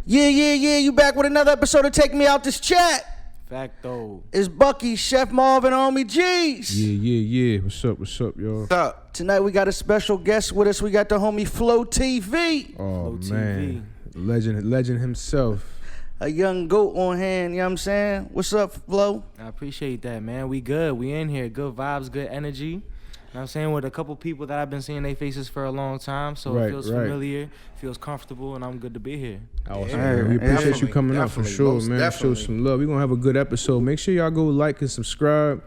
Yeah, you back with another episode of Take Me Out This Chat. Facto. It's Bucky, Chef Marv, and Homie Jeez. Yeah. What's up, y'all? What's up? Tonight we got a special guest with us. We got the homie Flow TV. Oh, Flow man. TV. Legend himself. A young goat on hand, you know what I'm saying? What's up, Flow? I appreciate that, man. We good. We in here. Good vibes, good energy. You know what I'm saying? With a couple people that I've been seeing their faces for a long time, so it feels familiar, feels comfortable, and I'm good to be here. Awesome. We appreciate you coming out for sure, man. Definitely. Show some love. We're going to have a good episode. Make sure y'all go like and subscribe,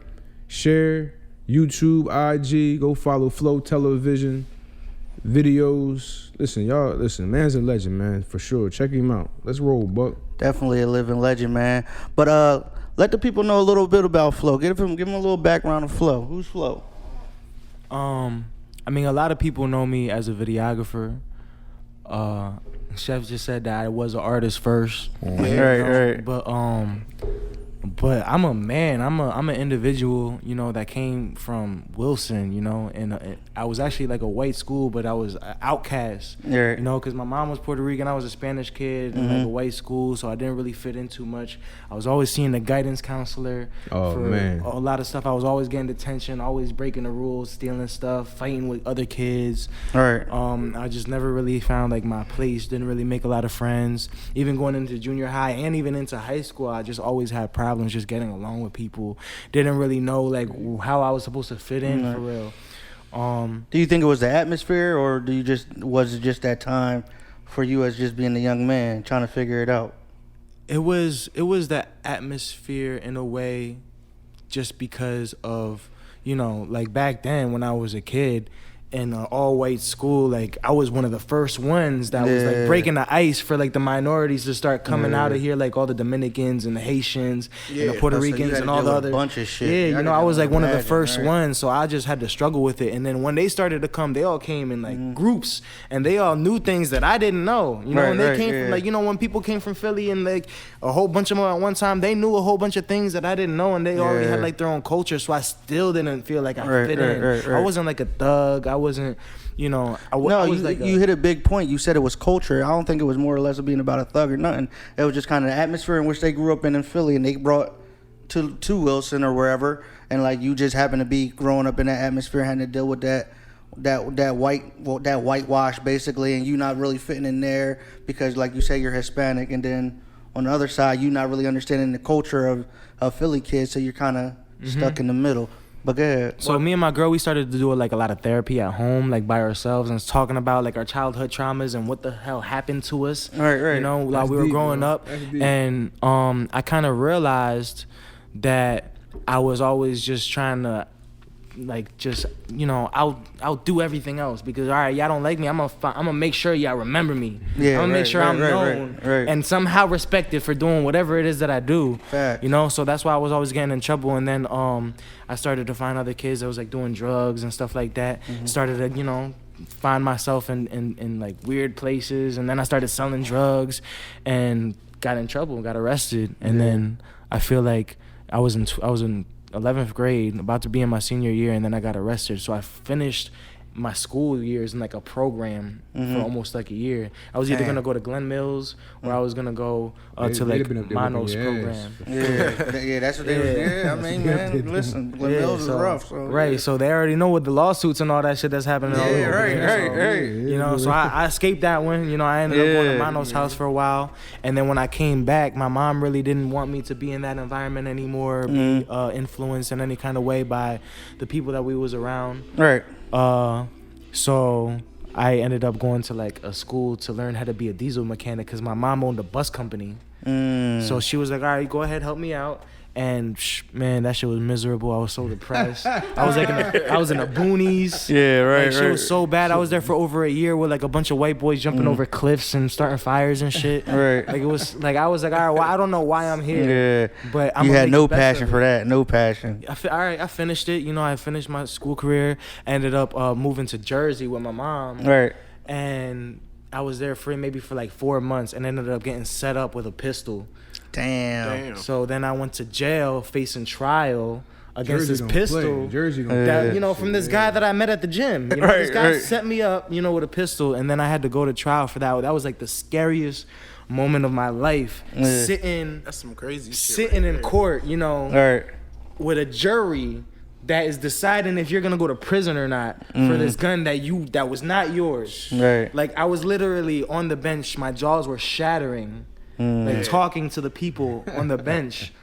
share, YouTube, IG, go follow Flow Television, videos. Listen, man's a legend, man, for sure. Check him out. Let's roll, Buck. Definitely a living legend, man. But let the people know a little bit about Flow. Give him a little background of Flow. Who's Flow? I mean, a lot of people know me as a videographer. Chef just said that I was an artist first. Right. But I'm a man. I'm an individual, that came from Wilson, and I was actually like a white school, but I was an outcast, because my mom was Puerto Rican. I was a Spanish kid in like a white school, so I didn't really fit in too much. I was always seeing the guidance counselor for a lot of stuff. I was always getting detention, always breaking the rules, stealing stuff, fighting with other kids. Right. I just never really found like my place. Didn't really make a lot of friends. Even going into junior high and even into high school, I just always had problems just getting along with people. Didn't really know like how I was supposed to fit in for real. Do you think it was the atmosphere, or was it just that time for you as just being a young man trying to figure it out? It was the atmosphere in a way, just because of like back then when I was a kid in an all-white school, like I was one of the first ones that was like breaking the ice for like the minorities to start coming out of here, like all the Dominicans and the Haitians and the Puerto Ricans and all the other bunch of shit. I was like one of the first ones, so I just had to struggle with it. And then when they started to come, they all came in like groups, and they all knew things that I didn't know. And they came from like when people came from Philly and like a whole bunch of them at one time, they knew a whole bunch of things that I didn't know, and they already had like their own culture. So I still didn't feel like I fit in. I wasn't like a thug. I wasn't, you hit a big point. You said it was culture. I don't think it was more or less being about a thug or nothing. It was just kind of the atmosphere in which they grew up in Philly, and they brought to Wilson or wherever, and like you just happened to be growing up in that atmosphere, having to deal with that whitewash basically, and you not really fitting in there because, like you say, you're Hispanic, and then on the other side, you not really understanding the culture of Philly kids, so you're kind of stuck in the middle. But go ahead. So me and my girl, we started to do like a lot of therapy at home, like by ourselves, and talking about like our childhood traumas and what the hell happened to us. Right. While we were growing up. And I kind of realized that I was always just trying to I'll do everything else because all right, y'all don't like me. I'm gonna make sure y'all remember me. I'm gonna make sure I'm known and somehow respected for doing whatever it is that I do. Fact. So that's why I was always getting in trouble. And then I started to find other kids that was like doing drugs and stuff like that. Started to find myself in like weird places, and then I started selling drugs and got in trouble, got arrested, and then I feel like I was in 11th grade, about to be in my senior year, and then I got arrested. So I finished my school years in like a program for almost like a year. I was either gonna go to Glen Mills or I was gonna go to like Mono's program. Yeah, that's what they was. Yeah, I mean, man, listen, Glen Mills is rough. So, so they already know what the lawsuits and all that shit that's happening. Right. So I escaped that one. I ended up going to Mono's house for a while, and then when I came back, my mom really didn't want me to be in that environment anymore, be influenced in any kind of way by the people that we was around. Right. So I ended up going to like a school to learn how to be a diesel mechanic because my mom owned a bus company. So she was like, all right, go ahead, help me out. And man, that shit was miserable. I was so depressed. I was in the boonies. Yeah, right. Like, shit was so bad. I was there for over a year with like a bunch of white boys jumping over cliffs and starting fires and shit. Right. Like it was like I was like, all right, well, I don't know why I'm here. Yeah. But you had no passion for that. No passion. I finished it. I finished my school career. Ended up moving to Jersey with my mom. Right. And I was there for like 4 months and ended up getting set up with a pistol. Damn. So then I went to jail facing trial against Jersey this pistol. Jersey that, from this guy that I met at the gym. This guy set me up, with a pistol, and then I had to go to trial for that. That was like the scariest moment of my life, sitting. That's some crazy shit. Sitting in court, you know, with a jury that is deciding if you're gonna go to prison or not for this gun that was not yours. Right. Like I was literally on the bench, my jaws were shattering, like talking to the people on the bench.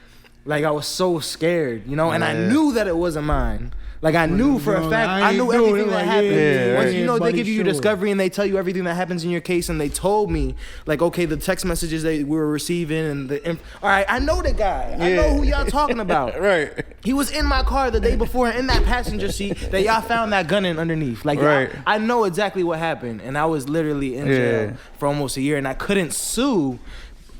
Like I was so scared, you know, and I knew that it wasn't mine. Like I knew for a fact, I knew everything that happened. Once you know, they give you your discovery and they tell you everything that happens in your case, and they told me, like, okay, the text messages that we were receiving and all right, I know the guy. I know who y'all talking about. Right. He was in my car the day before in that passenger seat that y'all found that gun in underneath. Like, I know exactly what happened, and I was literally in jail for almost a year, and I couldn't sue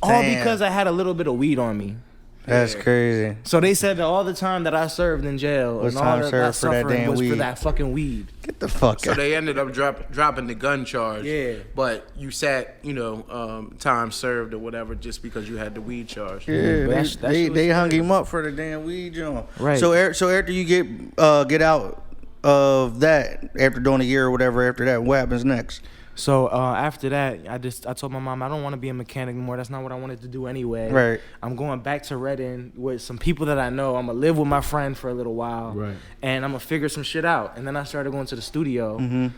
all because I had a little bit of weed on me. That's crazy. So they said that all the time that I served in jail and all that suffering was for that fucking weed. Get the fuck out. So they ended up dropping the gun charge. Yeah. But you sat, time served or whatever just because you had the weed charge. Yeah, they hung him up for the damn weed joint. Right. So after you get out of that, after doing a year or whatever, after that, what happens next? So after that, I told my mom I don't want to be a mechanic anymore. That's not what I wanted to do anyway. Right. I'm going back to Reading with some people that I know. I'm gonna live with my friend for a little while. Right. And I'm gonna figure some shit out. And then I started going to the studio. And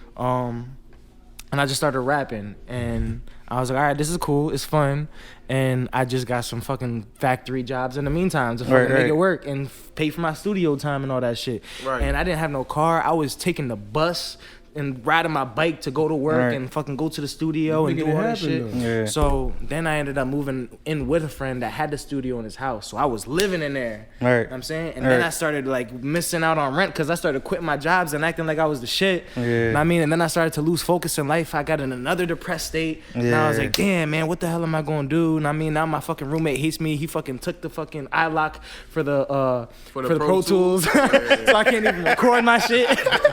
I just started rapping. And I was like, all right, this is cool. It's fun. And I just got some fucking factory jobs in the meantime to fucking make it work and pay for my studio time and all that shit. Right. And I didn't have no car. I was taking the bus and riding my bike to go to work and fucking go to the studio and do all that shit. Yeah. So then I ended up moving in with a friend that had the studio in his house. So I was living in there. Right. You know what I'm saying? And then I started like missing out on rent because I started quitting my jobs and acting like I was the shit. Yeah. You know what I mean? And then I started to lose focus in life. I got in another depressed state. Yeah. And I was like, damn, man, what the hell am I going to do? And I mean, now my fucking roommate hates me. He fucking took the fucking iLock for the Pro Tools. So I can't even record my shit.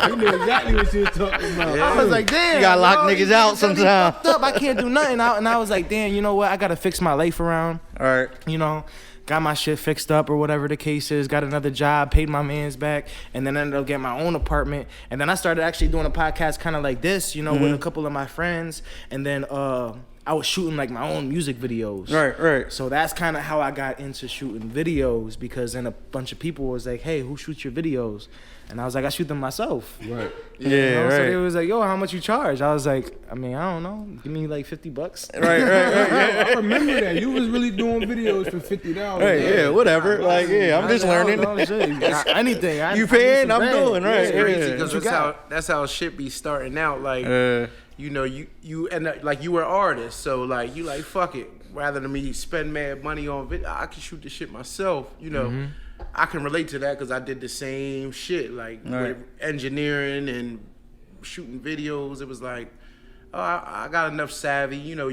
You knew exactly what you were talking about. I was like, damn. You gotta lock niggas out sometimes. I can't do nothing. And I was like, damn, you know what? I gotta fix my life around. All right. You know, got my shit fixed up or whatever the case is. Got another job, paid my mans back, and then ended up getting my own apartment. And then I started actually doing a podcast kind of like this, you know, with a couple of my friends. And then I was shooting like my own music videos. Right. So that's kind of how I got into shooting videos, because then a bunch of people was like, hey, who shoots your videos? And I was like, I shoot them myself. Right. Yeah, you know? So they was like, yo, how much you charge? I was like, I mean, I don't know. Give me like $50. Right. I remember that. You was really doing videos for $50. Right, yeah, whatever. Like, yeah, I'm just learning. Anything. You paying? I'm doing, right. It's crazy because that's how shit be starting out. Like, you know, you and like you were an artist, so like you like fuck it. Rather than me spend mad money on video, I can shoot this shit myself. You know, I can relate to that because I did the same shit, like with engineering and shooting videos. It was like, oh, I got enough savvy. You know,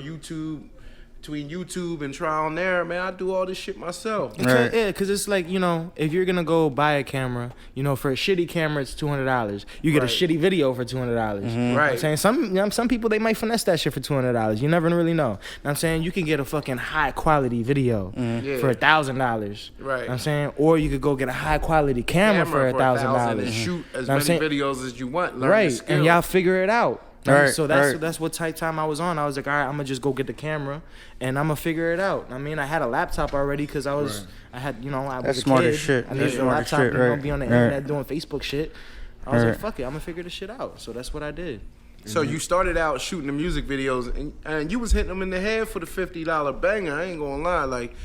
between YouTube and trial and error, man, I do all this shit myself. Right. Yeah, because it's like, you know, if you're going to go buy a camera, you know, for a shitty camera, it's $200. You get a shitty video for $200. Right. I'm saying some people, they might finesse that shit for $200. You never really know. I'm saying you can get a fucking high quality video for $1,000. Right. I'm saying, or you could go get a high quality camera for $1,000 and shoot as many videos as you want. Learn right. the skill. And y'all figure it out. So that's what type time I was on. I was like, all right, I'm gonna just go get the camera and I'm gonna figure it out. I mean, I had a laptop already because I was That's smart as shit. I needed a laptop and gonna be on the internet doing Facebook shit. I was like, fuck it, I'm gonna figure this shit out. So that's what I did. So you started out shooting the music videos and you was hitting them in the head for the $50 banger. I ain't gonna lie, like.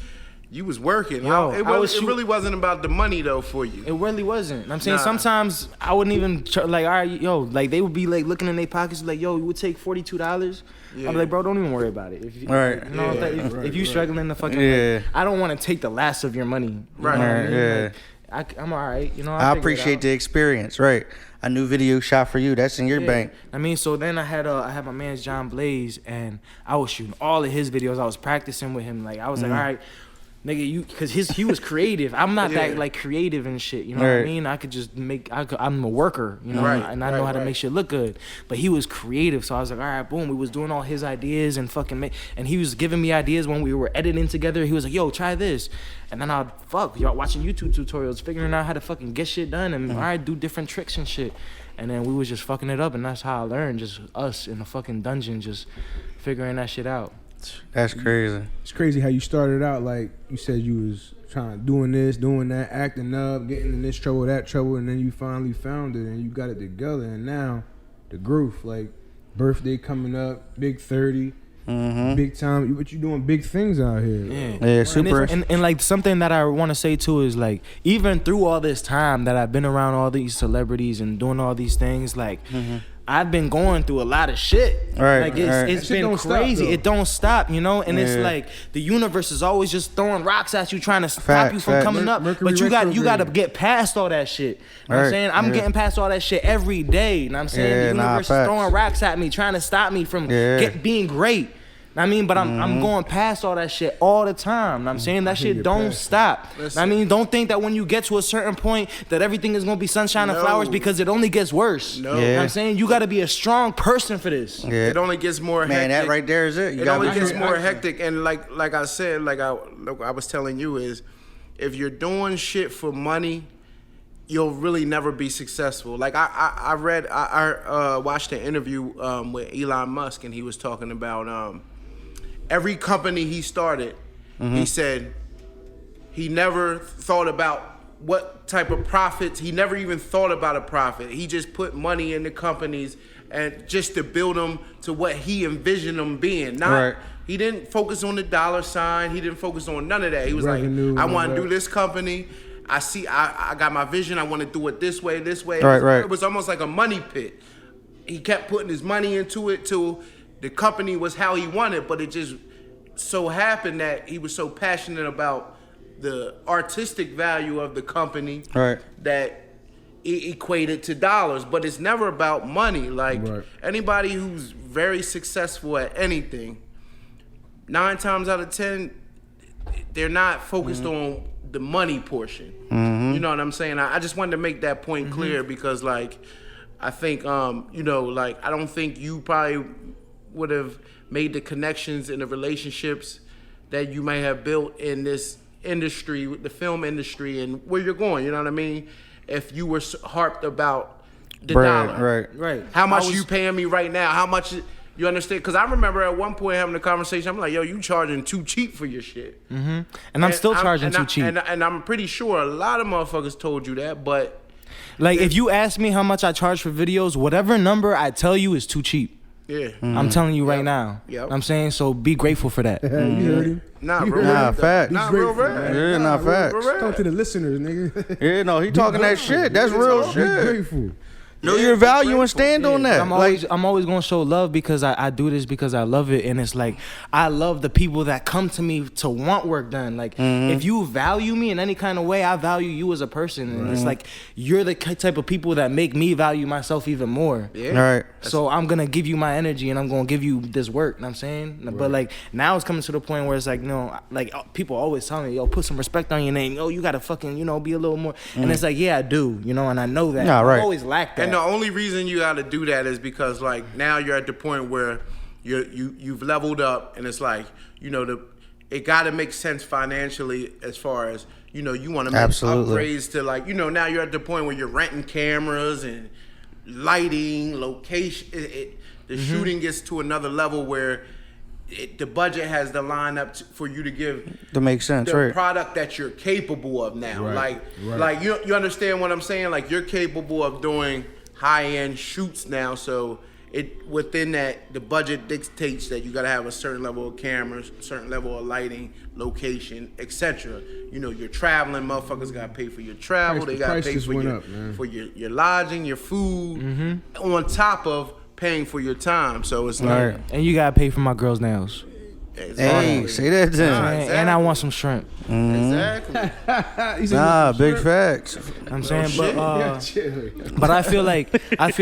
You was working. Yo, it really wasn't about the money though for you. It really wasn't. I'm saying sometimes I wouldn't even like, all right, yo, like they would be like looking in their pockets like, yo, you would take $42. I'm like, bro, don't even worry about it. If you, if you struggling to fucking, like, I don't want to take the last of your money. Right. Like, I'm all right. You know. I appreciate the experience. Right. A new video shot for you. That's in your bank. I mean, so then I had my man's John Blaze, and I was shooting all of his videos. I was practicing with him. Like I was like, all right. Nigga, because he was creative. I'm not that like creative and shit. You know what I mean? I could just I'm a worker, you know, and I know how to make shit look good. But he was creative, so I was like, all right, boom. We was doing all his ideas and fucking and he was giving me ideas when we were editing together. He was like, yo, try this, and then I'd y'all watching YouTube tutorials, figuring out how to fucking get shit done, and all right, do different tricks and shit. And then we was just fucking it up, and that's how I learned. Just us in the fucking dungeon, just figuring that shit out. That's crazy. It's crazy how you started out. Like you said, you was doing this, doing that, acting up, getting in this trouble, that trouble, and then you finally found it and you got it together. And now, the growth, like birthday coming up, big 30, big time. But you doing big things out here. Yeah, super. And like something that I want to say too is like even through all this time that I've been around all these celebrities and doing all these things, like. I've been going through a lot of shit. Right. Like it's been crazy. It don't stop, you know? And it's like the universe is always just throwing rocks at you, trying to stop you from coming up. But you got to get past all that shit. You know what I'm saying? I'm getting past all that shit every day. You know what I'm saying? The universe is throwing rocks at me, trying to stop me from being great. I mean, but I'm going past all that shit all the time. I'm saying that shit don't stop. I mean, don't think that when you get to a certain point that everything is gonna be sunshine and flowers, because it only gets worse. You know what I'm saying? You gotta be a strong person for this. It only gets more hectic. Man, that right there is it. It only gets more hectic. And like I said, like I was telling you, is if you're doing shit for money, you'll really never be successful. Like I watched an interview with Elon Musk, and he was talking about every company he started, he said he never thought about what type of profits. He never even thought about a profit. He just put money in the companies and just to build them to what he envisioned them being. He didn't focus on the dollar sign. He didn't focus on none of that. He was Revenue, like, I want to do this company. I got my vision. I want to do it this way, this way. Right. It was almost like a money pit. He kept putting his money into it till the company was how he wanted, but it just so happened that he was so passionate about the artistic value of the company that it equated to dollars. But it's never about money. Like anybody who's very successful at anything, 9 times out of 10, they're not focused on the money portion. You know what I'm saying? I just wanted to make that point clear, because like I think you know, like I don't think you probably would have made the connections and the relationships that you may have built in this industry, the film industry, and where you're going, you know what I mean? If you were harped about the dollar. Right. How much you paying me right now? How much, you understand? Because I remember at one point having a conversation, I'm like, yo, you charging too cheap for your shit. And I'm still charging too cheap. And I'm pretty sure a lot of motherfuckers told you that, but... Like, if you ask me how much I charge for videos, whatever number I tell you is too cheap. Yeah. I'm telling you right now. I'm saying, so be grateful for that. You heard him? Nah, facts. Not real rap. Yeah, not facts. Talk to the listeners, nigga. Yeah, no, he talking that shit. That's real Be shit. grateful. Know your value and stand on that. I'm always gonna show love, because I do this because I love it, and it's like I love the people that come to me to want work done. Like if you value me in any kind of way, I value you as a person, and it's like you're the type of people that make me value myself even more. Right. So I'm gonna give you my energy, and I'm gonna give you this work. You know what I'm saying? But like now it's coming to the point where it's like, no, like people always tell me, yo, put some respect on your name. Yo, you gotta fucking, be a little more. And it's like, yeah, I do, and I know that. Yeah, right. I always lack that. And the only reason you got to do that is because like now you're at the point where you've leveled up, and it's like it got to make sense financially, as far as you want to make upgrades to, like now you're at the point where you're renting cameras and lighting, location. The shooting gets to another level where the budget has to line up for you to give to make sense, the product that you're capable of now. Like you understand what I'm saying? Like you're capable of doing high-end shoots now, so within that, the budget dictates that you got to have a certain level of cameras, a certain level of lighting, location, etc. You're traveling, motherfuckers got to pay for your travel, they got to pay for your lodging, your food, on top of paying for your time. So it's like, and you got to pay for my girl's nails. Hey, say that to him. Exactly. And I want some shrimp. Exactly. Big facts. I'm saying, but I feel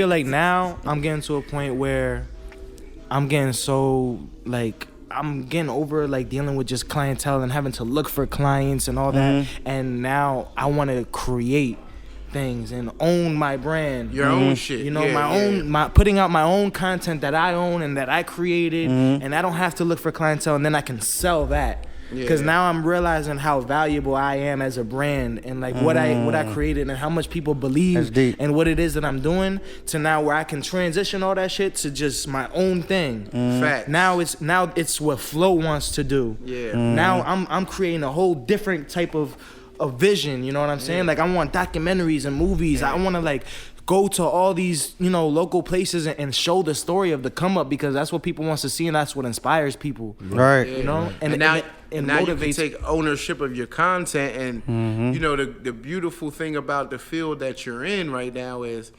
like now I'm getting to a point where I'm getting so like I'm getting over like dealing with just clientele and having to look for clients and all that. And now I want to create things and own my brand, your own shit, my putting out my own content that I own and that I created, and I don't have to look for clientele, and then I can sell that. Because now I'm realizing how valuable I am as a brand and like what I created and how much people believe and what it is that I'm doing to now where I can transition all that shit to just my own thing. Facts. Now it's what Flow wants to do. Yeah. Now I'm creating a whole different type of vision, you know what I'm saying? Like I want documentaries and movies. I want to like go to all these, local places and show the story of the come up because that's what people wants to see and that's what inspires people. Right. Yeah. And now motivates. you can take ownership of your content and the beautiful thing about the field that you're in right now is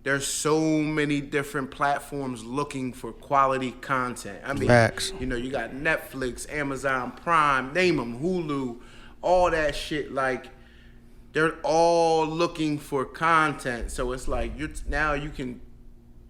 there's so many different platforms looking for quality content. I mean, facts. You got Netflix, Amazon Prime, name them, Hulu, all that shit like they're all looking for content, so it's like now you can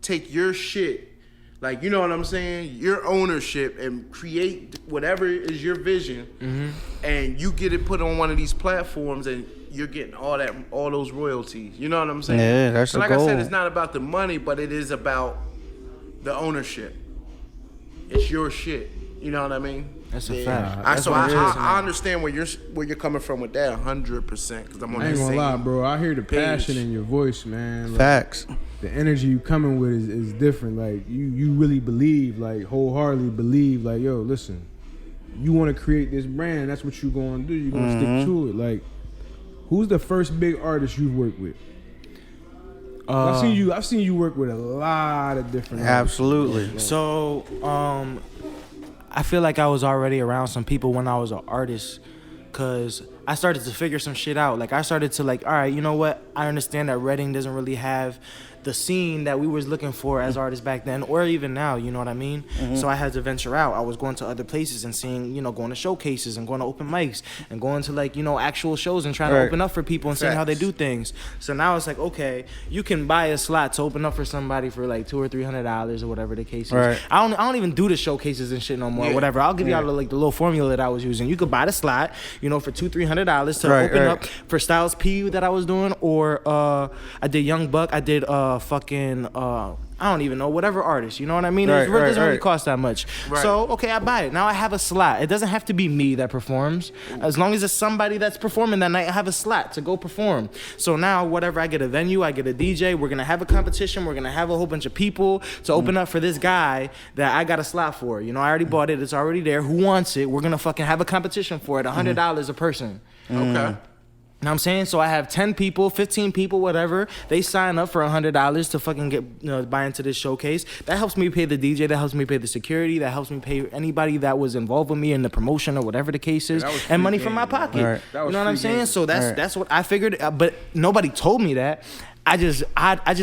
take your shit, like you know what I'm saying, your ownership, and create whatever is your vision, and you get it put on one of these platforms, and you're getting all those royalties. You know what I'm saying? Yeah, that's the like goal. I said, it's not about the money, but it is about the ownership. It's your shit. You know what I mean? That's a fact. I understand where you're coming from with that 100% because I'm on I ain't gonna lie, bro. I hear the passion in your voice, man. Like, facts. The energy you coming with is different. Like you really believe, like wholeheartedly believe, like yo, listen, you want to create this brand. That's what you gonna do. You gonna stick to it. Like, who's the first big artist you've worked with? I've seen you work with a lot of different artists. Absolutely. So, I feel like I was already around some people when I was an artist, cause I started to figure some shit out. Like I started to like, all right, you know what? I understand that Reading doesn't really have the scene that we was looking for as artists back then, or even now, you know what I mean? So I had to venture out. I was going to other places and seeing, going to showcases and going to open mics and going to like, actual shows and trying to open up for people and seeing how they do things. So now it's like, okay, you can buy a slot to open up for somebody for like $200 or $300 or whatever the case is. Right. I don't even do the showcases and shit no more. Whatever. I'll give y'all like the little formula that I was using. You could buy the slot, for $200-$300 to open up for Styles P that I was doing, or I did Young Buck. I did fucking I don't even know, whatever artist, you know what I mean? It doesn't really cost that much. Right. So, okay, I buy it. Now I have a slot. It doesn't have to be me that performs. As long as it's somebody that's performing that night, I have a slot to go perform. So now, whatever, I get a venue, I get a DJ, we're going to have a competition, we're going to have a whole bunch of people to open up for this guy that I got a slot for. I already bought it. It's already there. Who wants it? We're going to fucking have a competition for it. $100 a person. Okay. Know what I'm saying? So I have 10 people, 15 people, whatever. They sign up for $100 to fucking get buy into this showcase. That helps me pay the DJ. That helps me pay the security. That helps me pay anybody that was involved with me in the promotion or whatever the case is, and money from my pocket. Right. You know what I'm saying? So that's what I figured. But nobody told me that. I just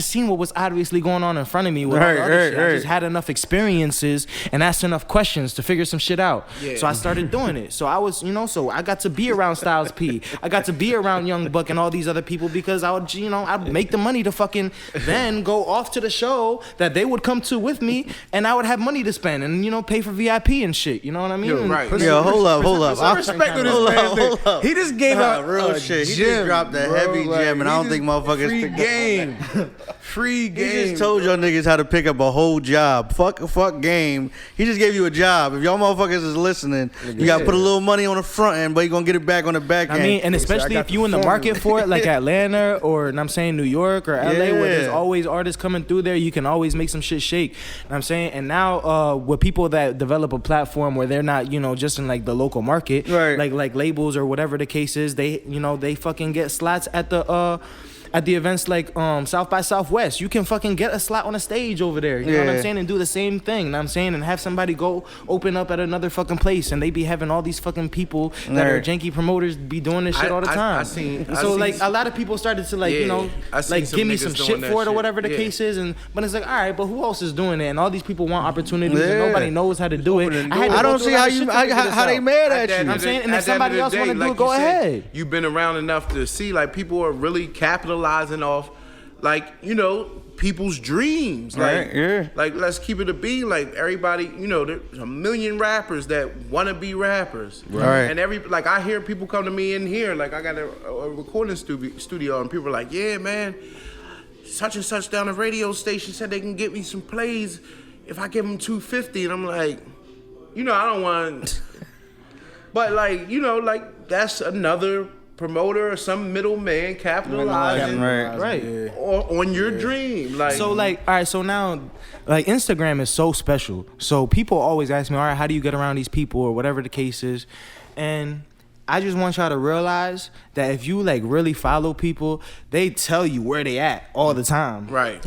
seen what was obviously going on in front of me with all the other shit. I just had enough experiences and asked enough questions to figure some shit out. Yeah. So I started doing it. So I was, so I got to be around Styles P. I got to be around Young Buck and all these other people because I would, I'd make the money to fucking then go off to the show that they would come to with me, and I would have money to spend and pay for VIP and shit. You know what I mean? Yo, right. Hold up. I respect this man. Hold up. He just gave out real shit. He just dropped a heavy gem, and I don't think motherfuckers. Free game. He just told y'all niggas how to pick up a whole job. Fuck game. He just gave you a job. If y'all motherfuckers is listening, you gotta put a little money on the front end, but you gonna get it back on the back end. I mean, and especially if you in the market for it, like Atlanta or New York or LA, where there's always artists coming through there, you can always make some shit shake. You know what I'm saying? And now with people that develop a platform where they're not, just in like the local market, like labels or whatever the case is, they they fucking get slots at the events like South by Southwest. You can fucking get a slot on a stage over there. You know what I'm saying? And do the same thing. You know what I'm saying? And have somebody go open up at another fucking place, and they be having all these fucking people that are janky promoters be doing this shit all the time. So a lot of people started to give me some shit for it or whatever the case is. But it's like, all right, but who else is doing it? And all these people want opportunities and nobody knows how to do it. I don't see how they mad at you. I'm saying, and if somebody else want to do it, go ahead. You've been around enough to see like people are really capitalizing off people's dreams. Like let's keep it a beat. Like everybody, there's a million rappers that want to be rappers. Right. And I hear people come to me in here. Like I got a recording studio, and people are like, yeah, man, such and such down the radio station said they can get me some plays if I give them $250. And I'm like, I don't want. But like, you know, like that's another promoter or some middleman capitalizing right on your dream. Like, so like, all right, so now like Instagram is so special. So people always ask me, all right, how do you get around these people or whatever the case is? And I just want y'all to realize that if you like really follow people, they tell you where they at all the time. Right.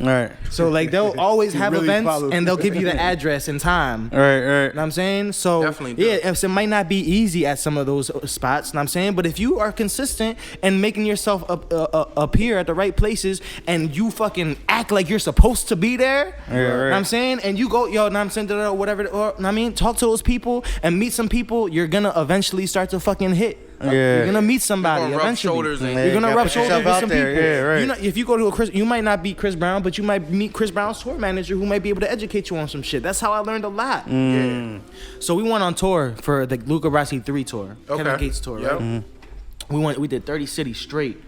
So like they'll always have really events follow. and they'll give you the address and time. Right. You know what I'm saying? So Definitely yeah, it might not be easy at some of those spots, you know what I'm saying? But if you are consistent and making yourself appear at the right places and you fucking act like you're supposed to be there, you know what I'm saying? And you go, yo, know what I'm saying, whatever, or, know what I mean, talk to those people and meet some people, you're gonna eventually start to fucking hit. Yeah. You're gonna meet somebody You're gonna rub eventually. shoulders and- You're gonna Yeah, rub put shoulders yourself with out some there. people. Yeah, right. You know, if you go to a Chris, you might not be Chris Brown, but you might meet Chris Brown's tour manager who might be able to educate you on some shit. That's how I learned a lot. Mm. So we went on tour for the Luca Brasi 3 tour, Kevin Gates tour, Yep. right? We did 30 cities straight.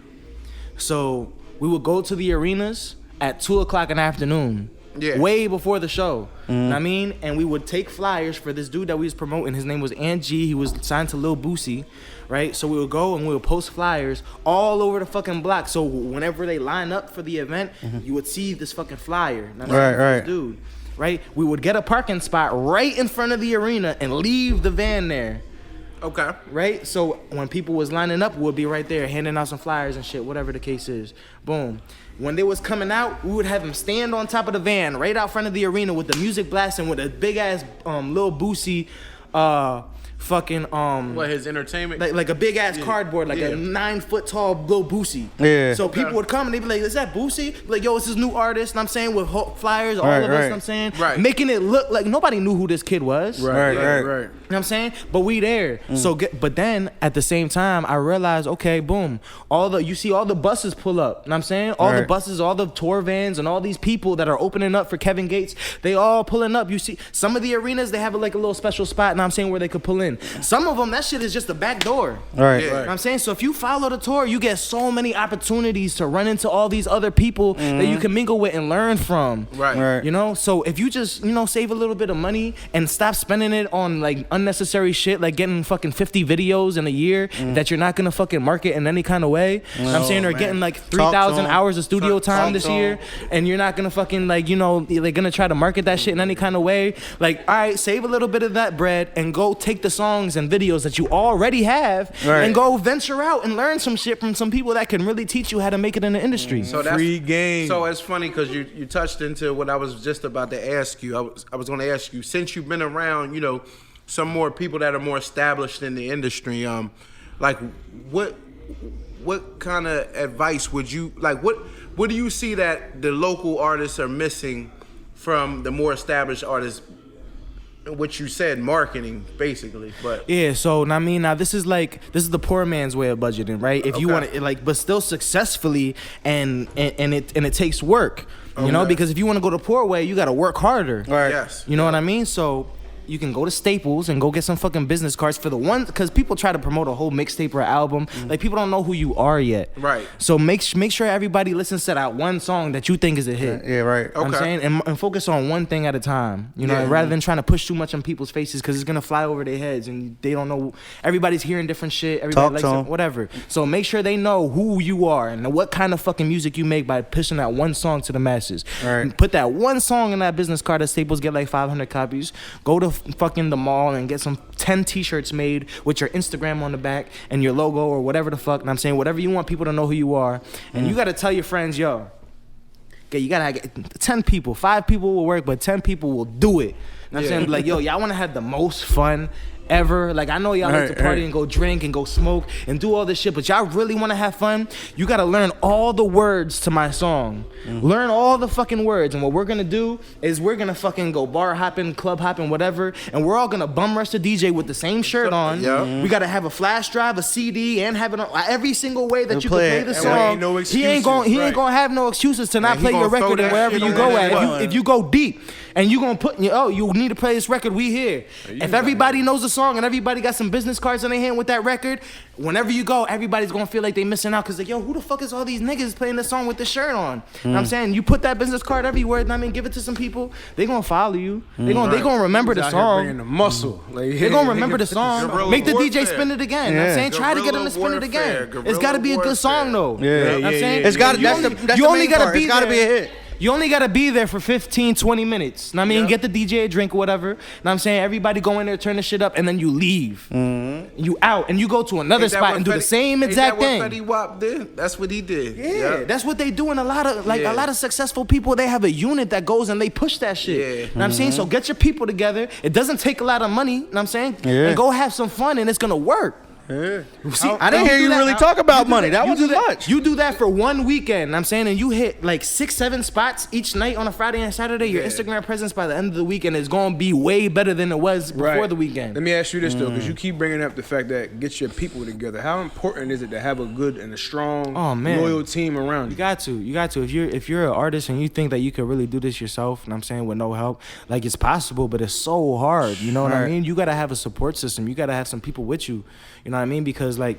So we would go to the arenas at 2:00 in the afternoon. Yeah. Way before the show. Know what I mean? And we would take flyers for this dude that we was promoting. His name was G. He was signed to Lil Boosie, right? So we would go and we would post flyers all over the fucking block. So whenever they line up for the event, you would see this fucking flyer. Know what I'm saying? For this dude, right? We would get a parking spot right in front of the arena and leave the van there. Okay. Right? So when people was lining up, we'd be right there handing out some flyers and shit, whatever the case is. Boom. When they was coming out, we would have them stand on top of the van right out front of the arena with the music blasting with a big ass Lil Boosie fucking What, his entertainment? like a big ass cardboard, like a 9 foot tall Lil Boosie. Yeah. So people would come and they'd be like, "Is that Boosie?" Like, yo, it's this new artist. And I'm saying with flyers, all of us. Right. I'm saying, Right. making it look like nobody knew who this kid was. Right. You know what I'm saying? But we there. So but then at the same time, I realized, okay, boom, you see all the buses pull up. You know what I'm saying? All the buses, all the tour vans, and all these people that are opening up for Kevin Gates, they all pulling up. You see some of the arenas, they have like a little special spot, and I'm saying, where they could pull in. Some of them, that shit is just the back door. Right. You know what I'm saying? So if you follow the tour, you get so many opportunities to run into all these other people that you can mingle with and learn from. Right. You know, so if you just, save a little bit of money and stop spending it on like unnecessary shit, like getting fucking 50 videos in a year that you're not gonna fucking market in any kind of way. You know what I'm saying? Or getting like 3,000 hours of studio time this year, and you're not gonna fucking like, they're gonna try to market that shit in any kind of way. Like, all right, save a little bit of that bread and go take the songs and videos that you already have and go venture out and learn some shit from some people that can really teach you how to make it in the industry. So that's Free game. So it's funny because you touched into what I was just about to ask you. I was going to ask you, since you've been around, some more people that are more established in the industry. Like what kind of advice would you like? What do you see that the local artists are missing from the more established artists? What you said, marketing, basically, but yeah. So I mean, now this is the poor man's way of budgeting, right? If you want to but still successfully, and it takes work, because if you want to go the poor way, you got to work harder. Right. Yes. You know what I mean? So you can go to Staples and go get some fucking business cards for the ones, because people try to promote a whole mixtape or album. Like, people don't know who you are yet. Right. So make sure everybody listens to that one song that you think is a hit. Yeah, right. You know what I'm saying? And focus on one thing at a time, rather than trying to push too much on people's faces, because it's going to fly over their heads and they don't know. Everybody's hearing different shit. Everybody likes it, whatever. So make sure they know who you are and what kind of fucking music you make by pushing that one song to the masses. Right. And put that one song in that business card at Staples, get like 500 copies. Go to fucking the mall and get some 10 t-shirts made with your Instagram on the back and your logo or whatever the fuck. And I'm saying, whatever you want people to know who you are. And you got to tell your friends, yo, okay, you got to get 10 people. 5 people will work, but 10 people will do it. And I'm saying, like, yo, y'all want to have the most fun ever. Like, I know y'all like to party and go drink and go smoke and do all this shit, but y'all really want to have fun, you got to learn all the words to my song. Learn all the fucking words. And what we're going to do is we're going to fucking go bar hopping, club hopping, whatever, and we're all going to bum rush the DJ with the same shirt on. We got to have a flash drive, a CD, and have it on every single way that you can play the song. Ain't no he ain't going to have no excuses to not play your record and wherever you go at. If you go deep. and you gonna put, you need to play this record, we here. If everybody knows the song and everybody got some business cards in their hand with that record, whenever you go, everybody's gonna feel like they missing out, cause like, yo, who the fuck is all these niggas playing this song with this shirt on? You know what I'm saying? You put that business card everywhere, I mean, give it to some people, they gonna follow you. They gonna remember the song. The muscle. Like, They gonna remember the song. Guerrilla Make the warfare. DJ spin it again. You know what I'm saying? Try to get them to spin it again. Guerrilla It's gotta be a good song though. Yeah. You know what I'm saying? It's got You that's only- the you only main gotta part. be It's gotta be a there. hit. You only gotta be there for 15, 20 minutes. Know what I mean? Yep. Get the DJ a drink or whatever. Know what I'm saying? Everybody go in there, turn the shit up, and then you leave. You out, and you go to another spot and do the same exact thing. Ain't that what Fetty Wap did? That's what he did. Yeah, that's what they do in a lot of a lot of successful people. They have a unit that goes and they push that shit. Yeah. Know what I'm saying? So get your people together. It doesn't take a lot of money. Know what I'm saying? Yeah. And go have some fun, and it's gonna work. Yeah. See, I didn't hear you really talk about money. That wasn't much. You do that for one weekend, I'm saying, and you hit like 6, 7 spots each night on a Friday and Saturday. Your Instagram presence by the end of the weekend is going to be way better than it was before the weekend. Let me ask you this though, because you keep bringing up the fact that get your people together. How important is it to have a good and a strong, loyal team around you? You got to. If you're an artist and you think that you could really do this yourself, and I'm saying with no help, like it's possible, but it's so hard. You know what I mean? You gotta have a support system. You gotta have some people with you. You know what I mean? Because like,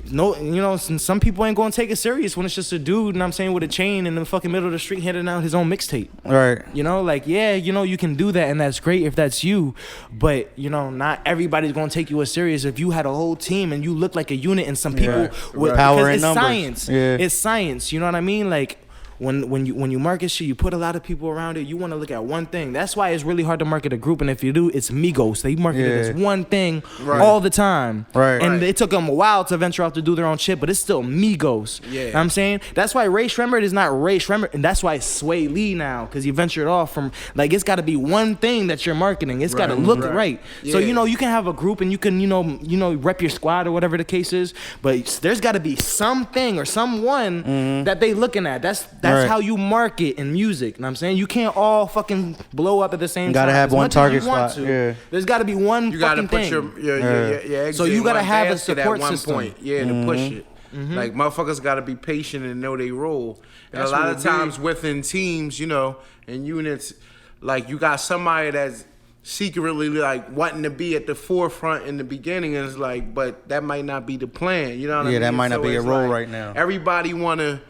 some people ain't gonna take it serious when it's just a dude, and I'm saying, with a chain in the fucking middle of the street handing out his own mixtape. Right. You know, like, you can do that, and that's great if that's you, but not everybody's gonna take you as serious if you had a whole team and you look like a unit, and some people with power because in it's numbers. science. Yeah. It's science. You know what I mean? Like, when you market shit, you put a lot of people around it. You want to look at one thing. That's why it's really hard to market a group. And if you do, it's Migos. They market it as one thing all the time. Right. And it took them a while to venture out to do their own shit, but it's still Migos. Yeah. You know what I'm saying? That's why Ray Shremmerd is not Ray Shremmerd, and that's why it's Sway Lee now, because he ventured off from, like, it's got to be one thing that you're marketing. It's got to look right. So you can have a group and you can rep your squad or whatever the case is, but there's got to be something or someone that they looking at. That's how you market in music. You know what I'm saying? You can't all fucking blow up at the same time. Gotta have As one much as target you want spot. to. Yeah. There's got to be one You fucking gotta put thing. your exit So you in gotta one have a basket support at one system. point. Yeah, to push it. Like, motherfuckers gotta be patient and know they role. And That's a lot what of it times within teams, and units, like, you got somebody that's secretly like wanting to be at the forefront in the beginning, and it's like, but that might not be the plan. You know what I mean? that might not be it's your role like, right now. Everybody wanna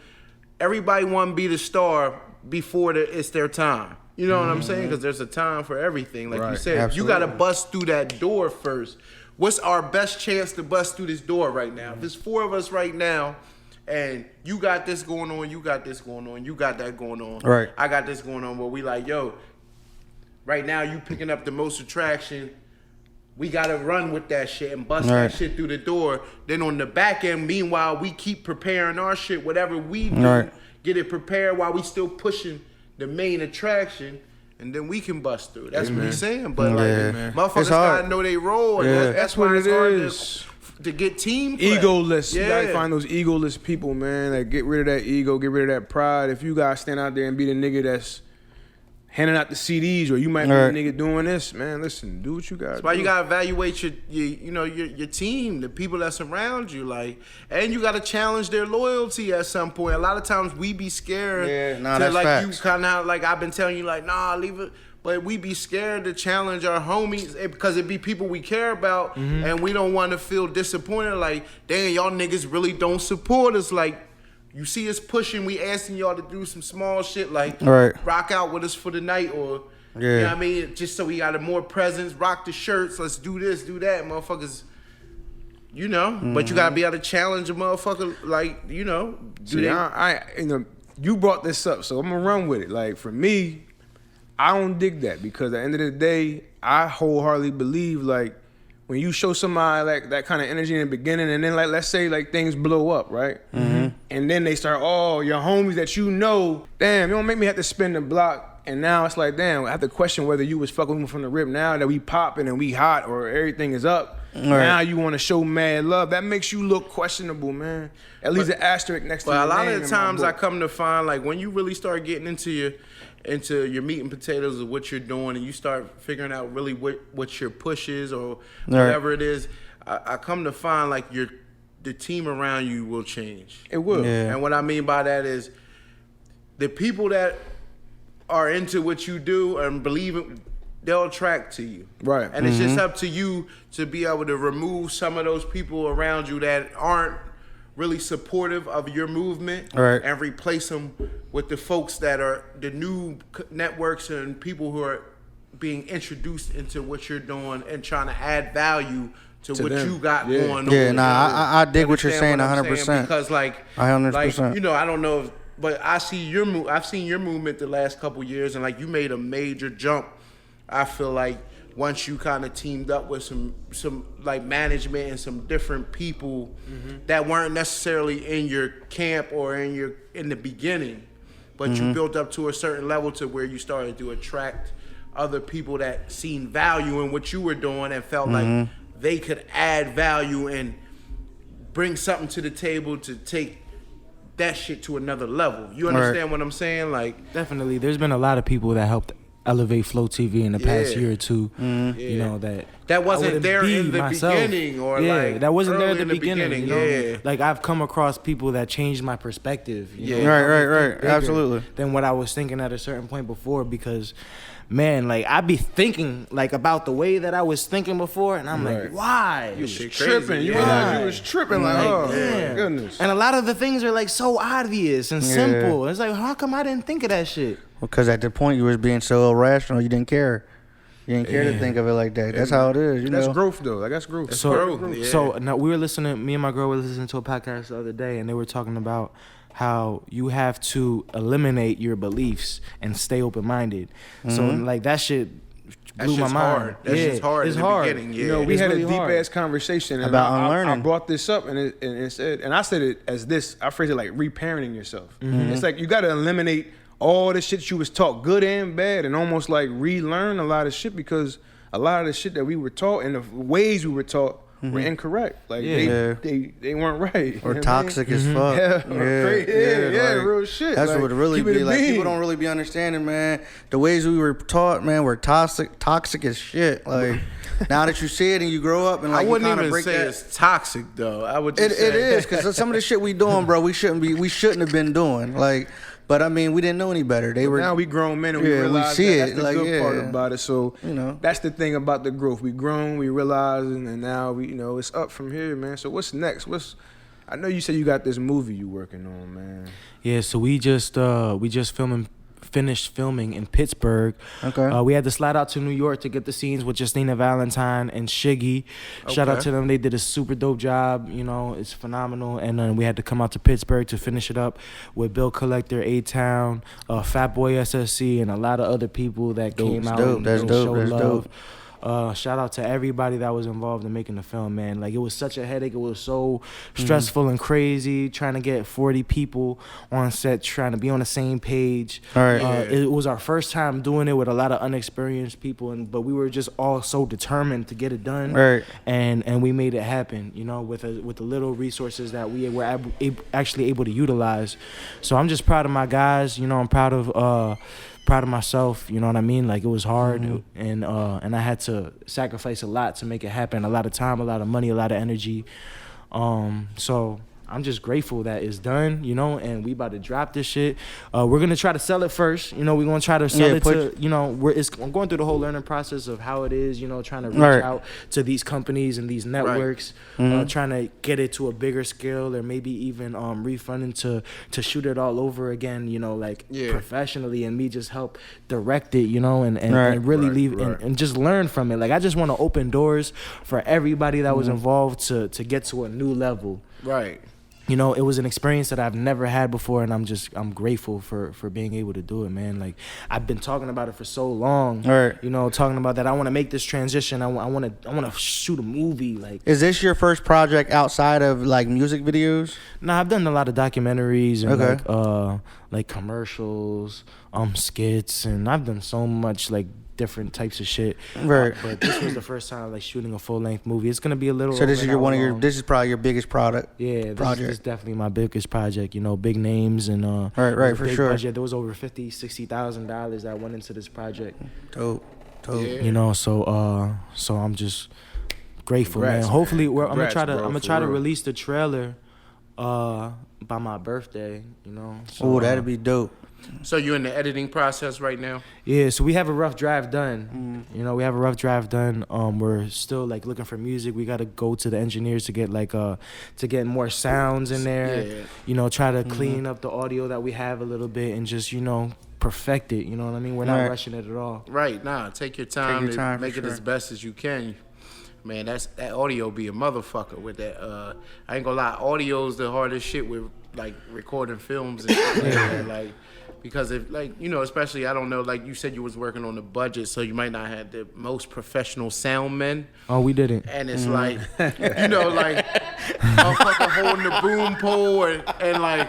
be the star before it's their time. You know what I'm saying? Because there's a time for everything. Like you said, you got to bust through that door first. What's our best chance to bust through this door right now? If there's 4 of us right now, and you got this going on, you got this going on, you got that going on, right? I got this going on. But we like, yo, right now you picking up the most attraction. We gotta run with that shit and bust that shit through the door. Then on the back end, meanwhile, we keep preparing our shit. Whatever we do, get it prepared while we still pushing the main attraction, and then we can bust through. That's what he's saying. But motherfuckers gotta know they role. And that's what why it it's is. hard to get team play. Egoless. You gotta find those egoless people, man. Like, get rid of that ego, get rid of that pride. If you guys stand out there and be the nigga that's handing out the CDs, or you might be the nigga doing this, man, listen, do what you got. That's why you gotta evaluate your team, the people that surround you, like, and you gotta challenge their loyalty at some point. A lot of times we be scared to, that's like, facts. you kind of like I've been telling you, like, nah, leave it. But we be scared to challenge our homies because it be people we care about, and we don't want to feel disappointed. Like, damn, y'all niggas really don't support us. Like, you see us pushing, we asking y'all to do some small shit, like rock out with us for the night, or you know what I mean, just so we got a more presence, rock the shirts, let's do this, do that, motherfuckers. But you gotta be able to challenge a motherfucker, like, you brought this up, so I'm gonna run with it. Like, for me, I don't dig that, because at the end of the day, I wholeheartedly believe, like, when you show somebody like that kind of energy in the beginning, and then, like, let's say, like, things blow up, right? And then they start, your homies that damn, you don't make me have to spin the block. And now it's like, damn, I have to question whether you was fucking with me from the rip. Now that we popping and we hot, or everything is up, now you want to show mad love. That makes you look questionable, man. At least an asterisk next to your name. But a lot of the times I come to find, like, when you really start getting into your meat and potatoes of what you're doing, and you start figuring out really what your push is, or whatever it is, I come to find, like, the team around you will change. It will. And what I mean by that is the people that are into what you do and believe it, they'll attract to you. Right. And it's just up to you to be able to remove some of those people around you that aren't really supportive of your movement, right, and replace them with the folks that are the new networks and people who are being introduced into what you're doing and trying to add value to what them. you got going on. Yeah, nah, I dig what you're saying 100%. Because like, 100%. You know, I don't know, but I see your move. I've seen your movement the last couple years, and like you made a major jump. I feel like once you kind of teamed up with some like management and some different people that weren't necessarily in your camp or in the beginning, but you built up to a certain level to where you started to attract other people that seen value in what you were doing and felt like they could add value and bring something to the table to take that shit to another level. You understand what I'm saying? Like, definitely, there's been a lot of people that helped elevate Flow TV in the past year or two. You know, that wasn't there in the beginning, or like that wasn't there in the beginning. You know? Yeah, like I've come across people that changed my perspective. You know? Right, absolutely. Than what I was thinking at a certain point before, because man, like I be thinking like about the way that I was thinking before, and I'm like, why? You was tripping. You was tripping like, oh my goodness. And a lot of the things are like so obvious and simple. It's like, how come I didn't think of that shit? Because at the point you was being so irrational, you didn't care. You didn't care to think of it like that. That's how it is. You that's know? growth, though. Like, that's growth. So now we were listening. Me and my girl were listening to a podcast the other day, and they were talking about how you have to eliminate your beliefs and stay open-minded. So like that shit blew my mind. Hard. That's just hard. It's in the hard. beginning. Yeah. You know, we It's had really a deep ass conversation about unlearning. I brought this up and it said, and I said it as this. I phrased it like reparenting yourself. It's like you got to eliminate all the shit you was taught, good and bad, and almost like relearn a lot of shit, because a lot of the shit that we were taught and the ways we were taught were incorrect. Like they weren't right. Or toxic as fuck. Yeah, like, real shit. That's like, what it really be. Like people don't really be understanding, man. The ways we were taught, man, were toxic as shit. Like now that you see it and you grow up and like I wouldn't you kind even of break say that. it's toxic though. I would just It is, because some of the shit we doing, bro, we shouldn't have been doing. Like, but I mean, we didn't know any better. Now we grown men and we realize see that's the like, good part about it. So you know, that's the thing about the growth. We grown, we realizing, and now we, you know, it's up from here, man. So what's next? I know you said you got this movie you working on, man. Yeah, so we just finished filming in Pittsburgh. Okay. We had to slide out to New York to get the scenes with Justina Valentine and Shiggy. Shout out to them. They did a super dope job. You know, it's phenomenal. And then we had to come out to Pittsburgh to finish it up with Bill Collector, A-Town, Fatboy SSE, and a lot of other people that came out and showed love. Shout out to everybody that was involved in making the film, man. Like, it was such a headache. It was so stressful and crazy trying to get 40 people on set, trying to be on the same page. All right. It was our first time doing it with a lot of unexperienced people, but we were just all so determined to get it done. Right. And we made it happen, you know, with the little resources that we were actually able to utilize. So I'm just proud of my guys. You know, I'm proud of myself, you know what I mean? Like, it was hard, and I had to sacrifice a lot to make it happen. A lot of time, a lot of money, a lot of energy. So I'm just grateful that it's done, you know, and we about to drop this shit. We're going to try to sell it first. You know, we're going to try to sell it to, you know, I'm going through the whole learning process of how it is, you know, trying to reach out to these companies and these networks, trying to get it to a bigger scale, or maybe even refunding to shoot it all over again, you know, like professionally, and me just help direct it, you know, and really leave and just learn from it. Like, I just want to open doors for everybody that was involved to get to a new level. Right. You know, it was an experience that I've never had before, and I'm grateful for being able to do it, man. Like, I've been talking about it for so long. You know, talking about that I want to make this transition. I want to shoot a movie. Like, is this your first project outside of like music videos? Nah, I've done a lot of documentaries and like commercials, skits, and I've done so much like different types of shit. But this was the first time like shooting a full length movie. It's gonna be a little. So this is this is probably your biggest product. Yeah, this is definitely my biggest project. You know, big names and right for big sure. Budget. There was over $50,000-$60,000 that went into this project. Dope. Yeah. You know, so I'm just grateful, man. Hopefully, I'm gonna try to release the trailer by my birthday, you know. So, Oh, that'd be dope. So you're in the editing process right now? Yeah, so we have a rough draft done. You know, we have a rough draft done. We're still like looking for music. We gotta go to the engineers to get like to get more sounds in there. Yeah. You know, try to clean up the audio that we have a little bit and just, you know, perfect it. You know what I mean? We're not rushing it at all. Right, take your time to make it sure. as best as you can. Man, that audio be a motherfucker with that. I ain't gonna lie, audio's the hardest shit with like recording films and shit like that. Like, because if like, you know, especially, I don't know, like you said you was working on the budget, so you might not have the most professional sound men. Oh, we didn't. And it's like, you know, like motherfucker holding the boom pole and like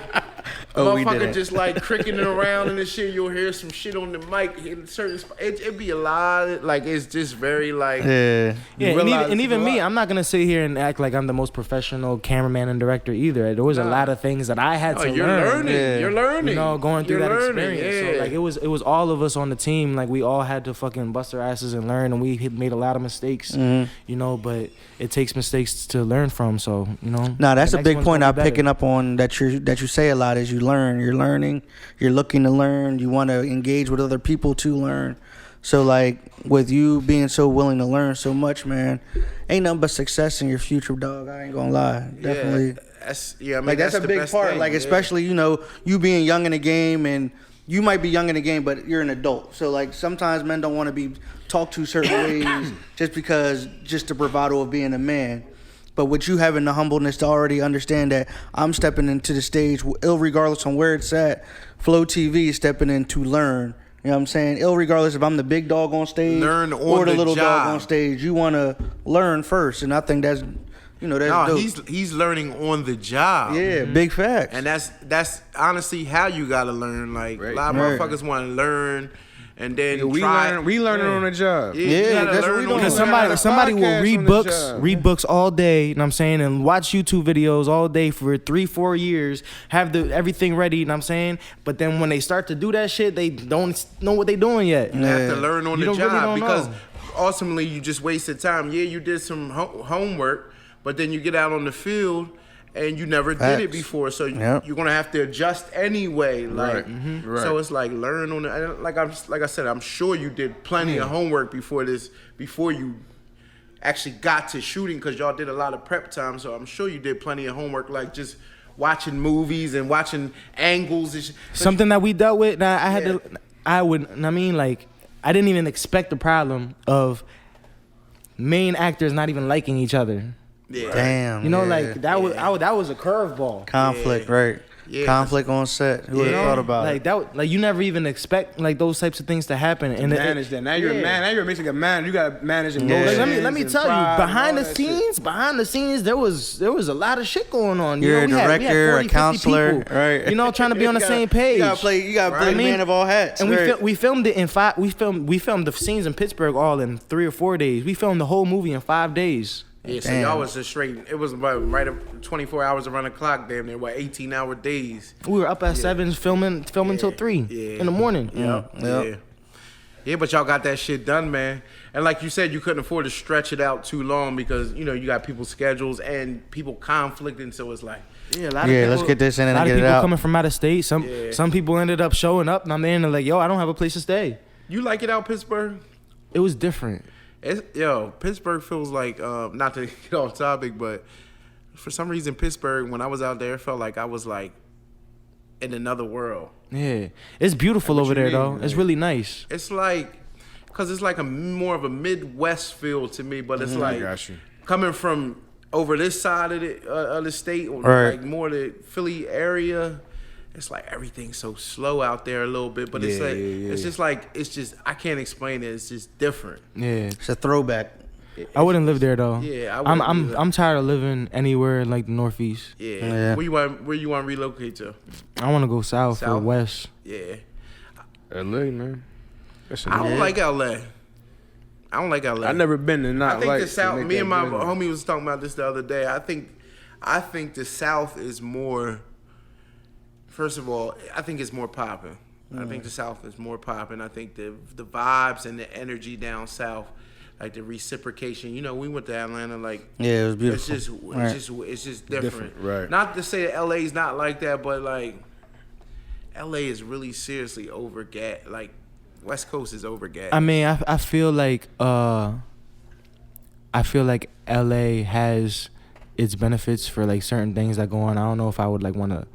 motherfucker just like cricking around and this shit. You'll hear some shit on the mic in certain spots. It'd be a lot. Like, it's just very like. Yeah. And even me, I'm not gonna sit here and act like I'm the most professional cameraman and director either. There was a lot of things that I had to learn. You're learning. You know, going through that experience. So like it was all of us on the team. Like we all had to fucking bust our asses and learn, and we had made a lot of mistakes. You know, but it takes mistakes to learn from. So you know. No, that's a big point I'm picking up on that you say a lot is you're learning, you're looking to learn, you want to engage with other people to learn. So like with you being so willing to learn so much, man, ain't nothing but success in your future, dog. I ain't gonna lie. Definitely. That's a big part. Like especially, you know, you being young in the game, and you might be young in the game, but you're an adult. So like sometimes men don't want to be talked to certain ways just the bravado of being a man. But with you having the humbleness to already understand that I'm stepping into the stage, regardless on where it's at, Flow TV is stepping in to learn. You know what I'm saying? Regardless if I'm the big dog on stage or the little dog on stage, you want to learn first. And I think that's, you know, that's dope. He's learning on the job. Yeah, big facts. And that's honestly how you got to learn. Like, a lot of motherfuckers want to learn. And then we learning on the job. Yeah, that's what we doing. Because somebody will read books all day, you know what I'm saying, and watch YouTube videos all day for 3-4 years, have everything ready, you know what I'm saying? But then when they start to do that shit, they don't know what they doing yet. You have to learn on the job because ultimately you just wasted time. Yeah, you did some homework, but then you get out on the field and you never did it before, so you're gonna have to adjust anyway. Like, so it's like learn on the. Like I said, I'm sure you did plenty of homework before you actually got to shooting, because y'all did a lot of prep time. So I'm sure you did plenty of homework, like just watching movies and watching angles. And something that we dealt with. I didn't even expect the problem of main actors not even liking each other. Yeah. Damn. You know, like that was a curveball. Conflict, right? Yeah. Conflict on set. Who would have thought about it? Like you never even expect like those types of things to happen. And manage that. Now you're a man. Now you're basically a man. You gotta manage and let me tell you, behind the scenes, there was a lot of shit going on. You're a director, a counselor, right? You know, trying to be on the same page. You gotta play man of all hats. And we filmed it in 5. We filmed the scenes in Pittsburgh all in 3 or 4 days. We filmed the whole movie in 5 days. Yeah, so y'all was just straight. It was about right up 24 hours around the clock, damn near 18-hour days. We were up at 7 filming till 3 in the morning. Yeah, but y'all got that shit done, man. And like you said, you couldn't afford to stretch it out too long because, you know, you got people's schedules and people conflicting, so it's like, let's get this in and get it out. A lot of people coming from out of state. Some people ended up showing up, and I'm there and they're like, yo, I don't have a place to stay. You like it out Pittsburgh? It was different. Pittsburgh feels like, not to get off topic, but for some reason Pittsburgh, when I was out there, it felt like I was like in another world. Yeah, it's beautiful over there though. It's really nice. It's like, cause it's like more of a Midwest feel to me, but it's like coming from over this side of the state, or like more the Philly area. It's like everything's so slow out there a little bit, but it's like it's just I can't explain it. It's just different. Yeah, it's a throwback. I wouldn't live there though. Yeah, I'm tired of living anywhere in like the Northeast. Yeah. Where you want to relocate to? I want to go south or west. Yeah. LA, man. I don't like LA. I've never been to not. I think the South. Me and my homie was talking about this the other day. I think the South is more. First of all, I think it's more popping. I think the South is more popping. I think the vibes and the energy down south. like the reciprocation. You know, we went to Atlanta, like yeah, it was beautiful. It's just different. Right. Not to say that LA's not like that, but like LA is really seriously overgat. Like West Coast is overgat. I mean, I feel like LA has its benefits for like certain things that go on. I don't know if I would like want to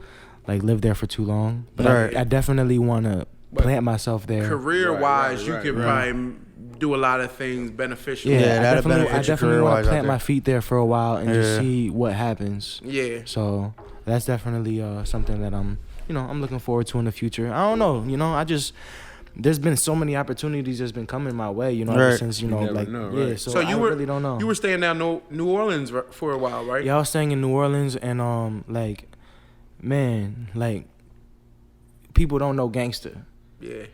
like live there for too long, but I definitely want to plant myself there. Career-wise, you could probably do a lot of things beneficial. Yeah, I definitely want to plant my feet there for a while and just see what happens. Yeah. So that's definitely something that I'm looking forward to in the future. I don't know, there's been so many opportunities that's been coming my way, ever since, So I really don't know. You were staying down New Orleans for a while, right? Yeah, I was staying in New Orleans, and people don't know gangster. Yeah.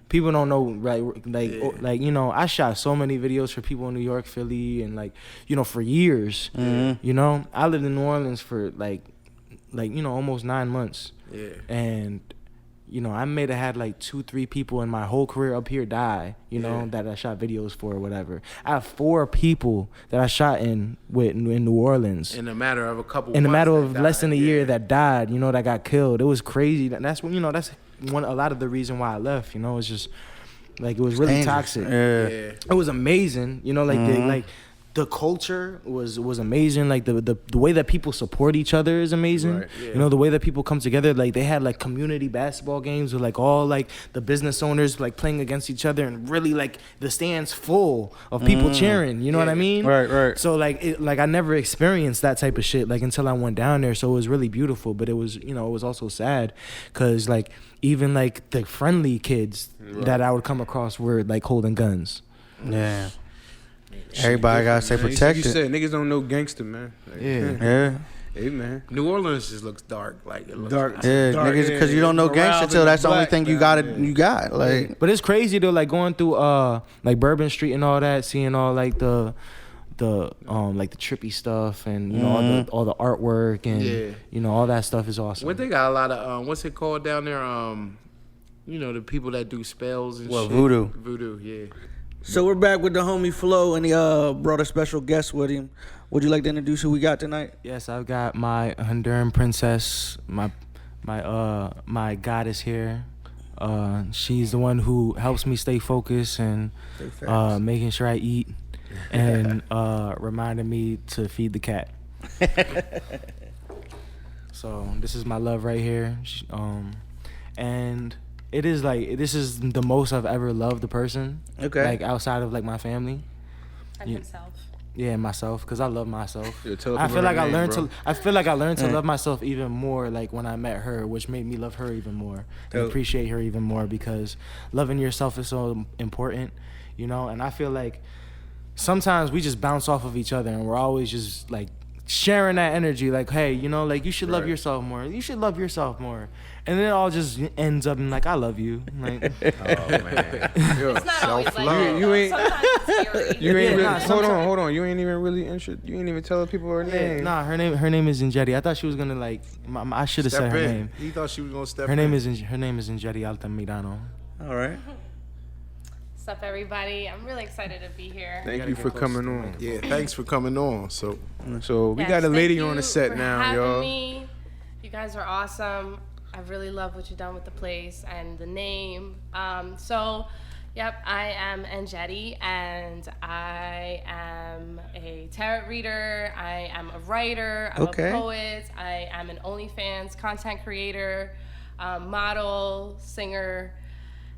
People don't know, right? I shot so many videos for people in New York, Philly, and for years. I lived in New Orleans for almost 9 months. Yeah. And I may have had 2-3 people in my whole career up here die, that I shot videos for or whatever. I have 4 people that I shot in New Orleans. In a matter of a couple In a matter months of less than a year that died, that got killed. It was crazy. That's when, that's a lot of the reason why I left, it's just it was really toxic. Yeah. It was amazing, the culture was amazing. Like the way that people support each other is amazing. Right, yeah. The way that people come together. Like they had community basketball games with all the business owners playing against each other, and really the stands full of people cheering. You know what I mean? Right. So I never experienced that type of shit until I went down there. So it was really beautiful, but it was it was also sad because even the friendly kids that I would come across were holding guns. Yeah. Everybody gotta stay protected. You said niggas don't know gangster, man. Yeah. Hey, man. New Orleans just looks dark. It looks Dark. Yeah, niggas, because you don't know gangster till that's the only thing you got. But it's crazy though, going through Bourbon Street and all that, seeing all the trippy stuff and all the artwork and all that stuff is awesome. What they got a lot of what's it called down there? The people that do spells and shit. Voodoo. Voodoo, yeah. So we're back with the homie Flo, and he brought a special guest with him. Would you like to introduce who we got tonight? Yes, I've got my Honduran princess, my goddess here. She's the one who helps me stay focused and making sure I eat and reminding me to feed the cat. So this is my love right here, and it is this is the most I've ever loved a person. Okay. Outside of my family. And himself. Yeah, myself, because I love myself. Yeah, I feel like I learned to love myself even more when I met her, which made me love her even more and appreciate her even more, because loving yourself is so important, and I feel like sometimes we just bounce off of each other and we're always just sharing that energy, hey, you should love yourself more. You should love yourself more. And then it all just ends up in I love you. Oh man. It's not always that. You ain't. Sometimes it's scary. You ain't really. Hold on. You ain't even really interested. You ain't even tell people her name. Nah, her name is Injeti. I thought she was gonna I should have said her name. He thought she was gonna step Her in. name is Injeti Altamirano. All right. What's up, everybody? I'm really excited to be here. Thank you for coming on. Yeah, thanks for coming on. So we Yes, got a lady thank on the you set for now, having y'all. me. You guys are awesome. I really love what you've done with the place and the name. Yep, I am Anjetti, and I am a tarot reader. I am a writer. I'm a poet. I am an OnlyFans content creator, model, singer,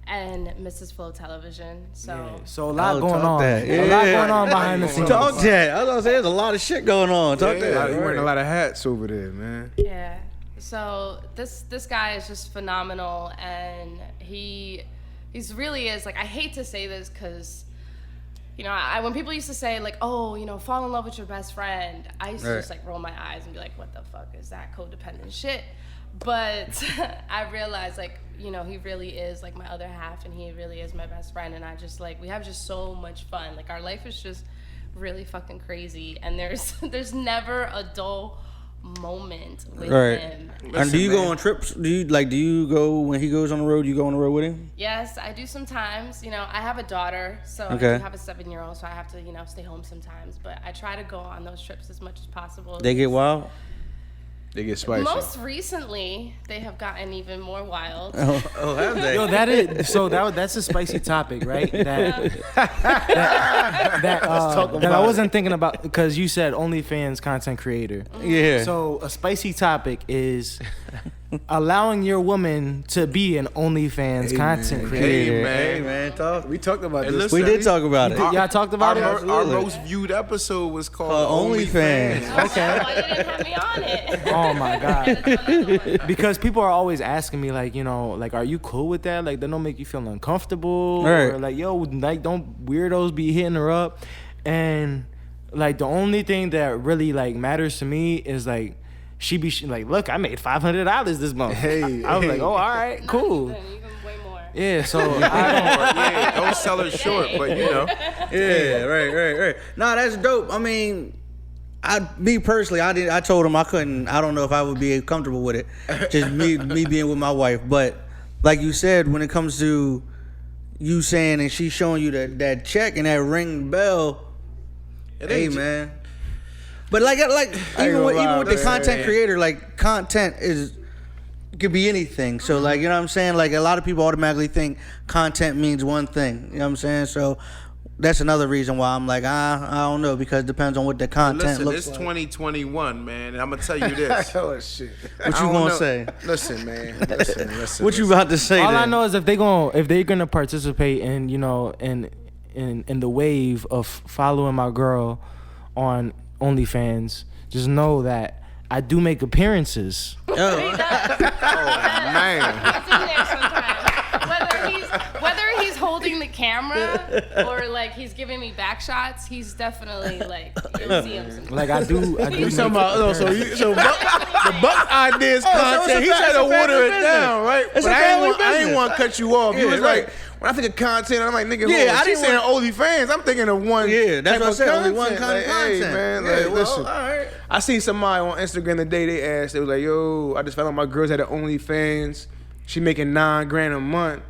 and Mrs. Flo Television. So a lot going on. Yeah. A lot going on behind the scenes. Talk that. I was gonna say there's a lot of shit going on. Talk that. You wearing a lot of hats over there, man. Yeah. So this guy is just phenomenal, and he's really is I hate to say this because when people used to say fall in love with your best friend, I used to just roll my eyes and be like, what the fuck is that codependent shit? But I realized he really is my other half, and he really is my best friend, and I just we have just so much fun. Our life is just really fucking crazy, and there's never a dull moment with Right. him. And do you go on trips? Do you go when he goes on the road? You go on the road with him? Yes, I do sometimes. You know, I have a daughter, so Okay. I do have a 7-year-old, so I have to, stay home sometimes. But I try to go on those trips as much as possible. They get wild. They get spicy. Most recently, they have gotten even more wild. Oh, have they? Yo, that's a spicy topic, right? That I wasn't thinking about because you said OnlyFans content creator. Yeah. So a spicy topic is allowing your woman to be an OnlyFans content creator. Hey man, talk. We talked about this. listen, We did talk about it. Y'all talked about it? Our most viewed episode was called OnlyFans. Okay. Why you didn't have me on it? Oh my God. Because people are always asking me, like, are you cool with that? Like, they don't make you feel uncomfortable? Right. Or like, yo, like, don't weirdos be hitting her up? And like, the only thing that really like matters to me is like, she be like, look, I made $500 this month. Hey, I was like, oh, all right, cool. You can way more. Yeah, so I don't sell her short, but Yeah, right. Nah, that's dope. I mean, me personally, I told him I couldn't. I don't know if I would be comfortable with it. Just me being with my wife. But like you said, when it comes to you saying and she showing you that check and that ring bell, hey man. But like even with the content creator, like content could be anything. So like, you know what I'm saying? Like a lot of people automatically think content means one thing. You know what I'm saying? So that's another reason why I'm like, I don't know, because it depends on what the content looks like. It's 2021, man, and I'm gonna tell you this. Oh shit! What you gonna say? Listen, man. Listen. What you about to say? all then? I know is if they're gonna participate in in the wave of following my girl on OnlyFans, just know that I do make appearances. He does. Man. He's in there sometimes. Whether he's holding the camera or like he's giving me back shots, he's definitely like, you'll see him sometimes. Like I do. You talking about the Buck ideas content? He tried to water it down, right? It's But a I family didn't want to cut you off. You was right. like, when I think of content, I'm like, nigga, Yeah, I she's didn't saying OnlyFans. I'm thinking of one. Yeah, that's type what I of said. Only content. one kind of Like, hey, content. man, Yeah, like, well, listen. all right. I seen somebody on Instagram the day they asked. They was like, yo, I just found out my girl's at the OnlyFans. She making $9,000 a month.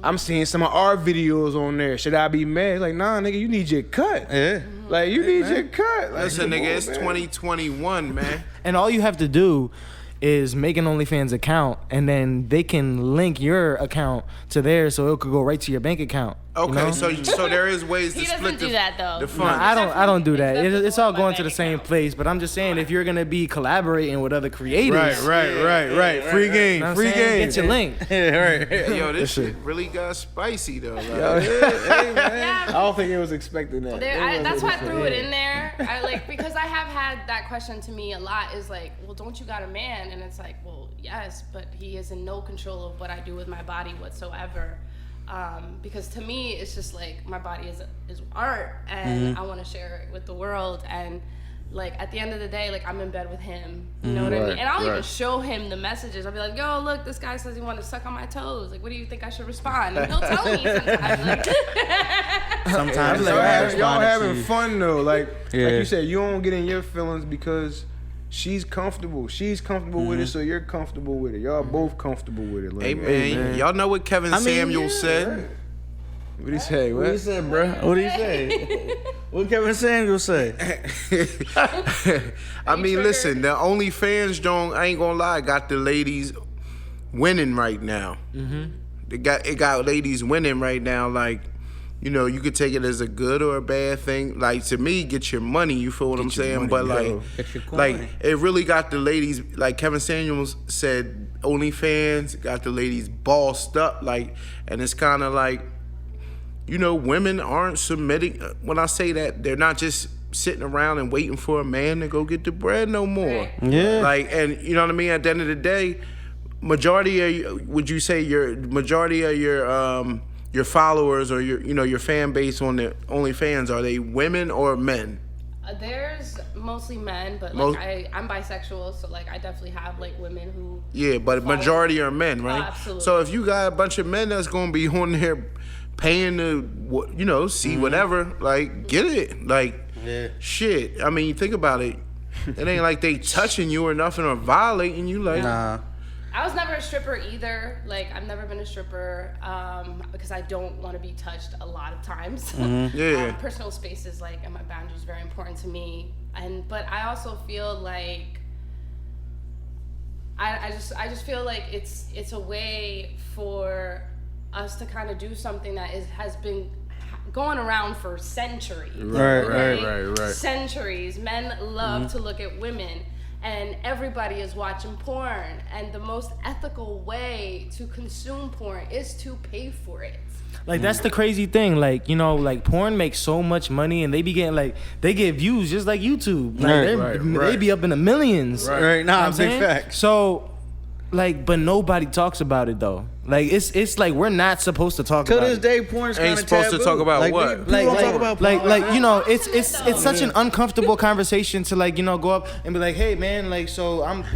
I'm seeing some of our videos on there. Should I be mad? Like, nah, nigga, you need your cut. Yeah. Like, you need your cut. Like, Listen, come nigga, on, it's man. 2021, man. And all you have to do is make an OnlyFans account, and then they can link your account to theirs, so it could go right to your bank account. Okay, so there is ways to He split doesn't do that though. the No, funds. I don't do that. It's It's all definitely going to the my same bank place. But I'm just saying, if you're gonna be collaborating with other creators, Right. Free game. you know what I'm Free saying? game. Get your link. Yeah, right. Yo, this shit really got spicy though. Like, I don't think it was expecting that. That's why I threw it in there. Because I have had that question to me a lot. Is like, well, don't you got a man? And it's like, well, yes, but he is in no control of what I do with my body whatsoever. Because to me, it's just like my body is art, and I want to share it with the world. And like at the end of the day, like I'm in bed with him. You know what I mean? And I'll even show him the messages. I'll be like, yo, look, this guy says he wants to suck on my toes. Like, what do you think I should respond? And he'll tell me sometimes. Like, Sometimes Y'all having fun though. Like Yeah. you said, you don't get in your feelings because she's comfortable. She's comfortable with it, so you're comfortable with it. Y'all both comfortable with it. Like, hey man, y'all know what Kevin Samuels said? What did he say? What he said, bro? What did he say? What Kevin Samuels say? I mean, listen, the OnlyFans joint, I ain't gonna lie, got the ladies winning right now. It got ladies winning right now. Like, you know, you could take it as a good or a bad thing. Like, to me, get your money, you feel what I'm saying? But Get your coin. like, it really got the ladies, like Kevin Samuels said, OnlyFans got the ladies bossed up. Like, and it's kind of like, you know, women aren't submitting. When I say that, they're not just sitting around and waiting for a man to go get the bread no more. Yeah. Like, and you know what I mean? At the end of the day, would you say your majority of your followers or your fan base on the OnlyFans, are they women or men? there's mostly men, but like I'm bisexual, so like I definitely have like women who. Yeah, but majority are men, right? Absolutely. So if you got a bunch of men that's gonna be on there paying to, see whatever, like get it, like shit. I mean, think about it. It ain't like they touching you or nothing or violating you. Like, Nah. I was never a stripper either. Like, I've never been a stripper because I don't want to be touched a lot of times. Yeah. Personal space is like, and my boundaries is very important to me. But I also feel like I just feel like it's a way for us to kind of do something that has been going around for centuries. Right. Centuries. Men love to look at women. And everybody is watching porn, and the most ethical way to consume porn is to pay for it. Like, that's the crazy thing. Like, you know, like, porn makes so much money, and they be getting, like, they get views just like YouTube. Like, they be up in the millions. Right. Nah, You know what I'm big saying? fact. So, like, but nobody talks about it, though. Like, it's like we're not supposed to talk To about this it. day, porn's kind ain't of supposed to talk about what? People don't talk about porn. Like you know, it's Though. such an uncomfortable conversation to, like, you know, go up and be like, hey man, like, so I've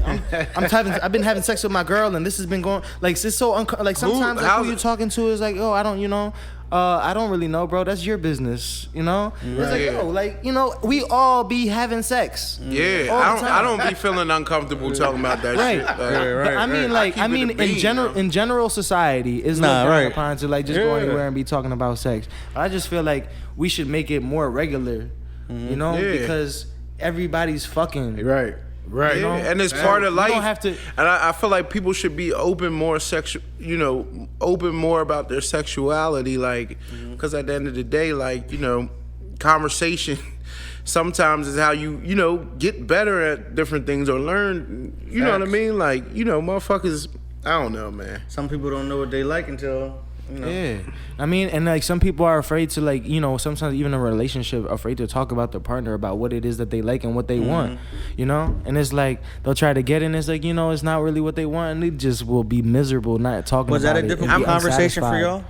been having sex with my girl and this has been going, like, it's so like sometimes like, who you talking to is like, oh, I don't, you know, I don't really know, bro. That's your business, you know. It's like, yo, like, you know, we all be having sex. Yeah, all the I time. don't be feeling uncomfortable talking about that Right. shit. But I mean, like, keep it a bean, in general society is Nah, looked down right. upon to, like, just go anywhere and be talking about sex. I just feel like we should make it more regular, you know, Yeah. because everybody's fucking. Right. Yeah, You know? and it's part of You life. don't have to- And I feel like people should be open more open more about their sexuality, like, because at the end of the day, like, you know, conversation sometimes is how you know, get better at different things or learn. You know what I mean? Like, you know, motherfuckers. I don't know, man. Some people don't know what they like until, you know. Yeah, I mean, and like some people are afraid to, like, you know, sometimes even in a relationship, afraid to talk about their partner about what it is that they like and what they want, you know. And it's like they'll try to get in. It's like, you know, it's not really what they want, and they just will be miserable not talking. Was about that a it difficult and be conversation for unsatisfied.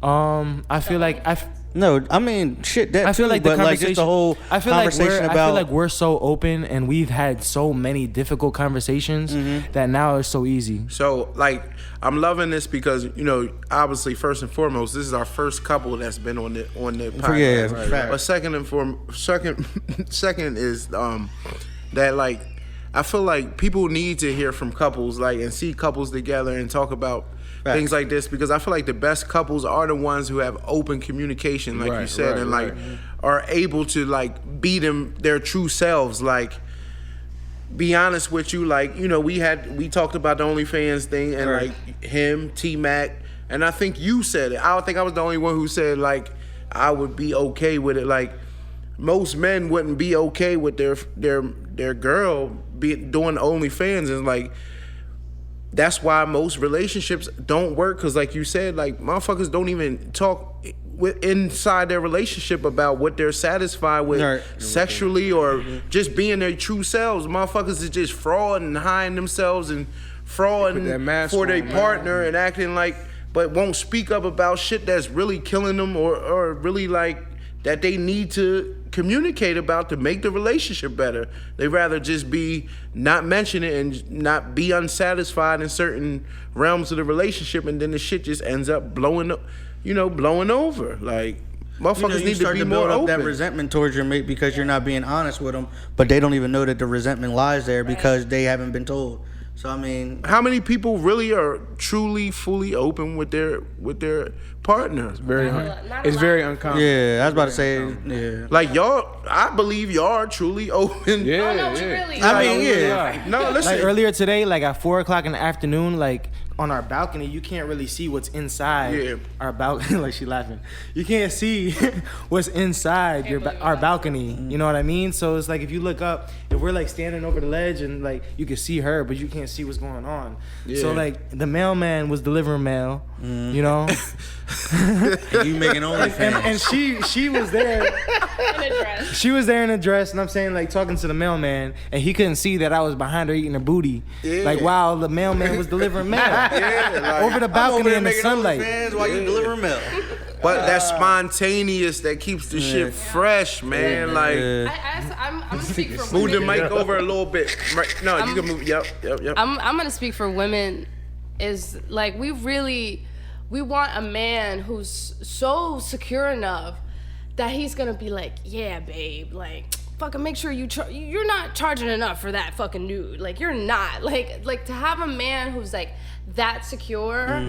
y'all? I feel like No, I mean, shit, that I feel too, like the but like just the whole I feel like conversation I about. feel like we're so open and we've had so many difficult conversations that now it's so easy. So, like, I'm loving this because, you know, obviously, first and foremost, this is our first couple that's been on the podcast. Yeah, But second is that, like, I feel like people need to hear from couples, like, and see couples together and talk about things like this, because I feel like the best couples are the ones who have open communication, like you said, and like are able to, like, be their true selves, like. Be honest with you, like, you know, we talked about the OnlyFans thing and like him, T-Mac, and I think you said it. I don't think I was the only one who said, like, I would be okay with it. Like, most men wouldn't be okay with their girl doing OnlyFans, and like that's why most relationships don't work, because like you said, like, motherfuckers don't even talk inside their relationship about what they're satisfied with sexually or just being their true selves. Motherfuckers is just frauding and hiding themselves and frauding for their partner and acting like, but won't speak up about shit that's really killing them or really, like, that they need to communicate about to make the relationship better. They rather just be not mention it and not be unsatisfied in certain realms of the relationship, and then the shit just ends up blowing over. Like, motherfuckers need to be more build up open. that resentment towards your mate because you're not being honest with them, but they don't even know that the resentment lies there because they haven't been told. So I mean, how many people really are truly, fully open with their partner? It's very uncommon. yeah, I was about to say, yeah. Like, y'all, I believe y'all are truly open. Yeah, Oh, no, really. I mean, yeah. No, listen. Like earlier today, like at 4:00 in the afternoon, like on our balcony, you can't really see what's inside our balcony. Like, she laughing. You can't see what's inside our balcony. You know what I mean? So it's like if you look up, if we're like standing over the ledge and like you can see her, but you can't see what's going on. So like the mailman was delivering mail. You know. You making OnlyFans. And she was there. In a dress. She was there in a dress, and I'm saying, like, talking to the mailman, and he couldn't see that I was behind her eating her booty. Yeah. Like, while the mailman was delivering mail. Like, Over the balcony in the making sunlight. OnlyFans while you delivering mail. But that's spontaneous. That keeps the shit fresh, man. Like, I'm gonna speak for move the women. mic over a little bit. Right. No, you can move. Yep. I'm gonna speak for women. Is like we want a man who's so secure enough that he's gonna be like, yeah, babe, like, fucking make sure you're not charging enough for that fucking dude. Like, you're not. Like to have a man who's like that secure,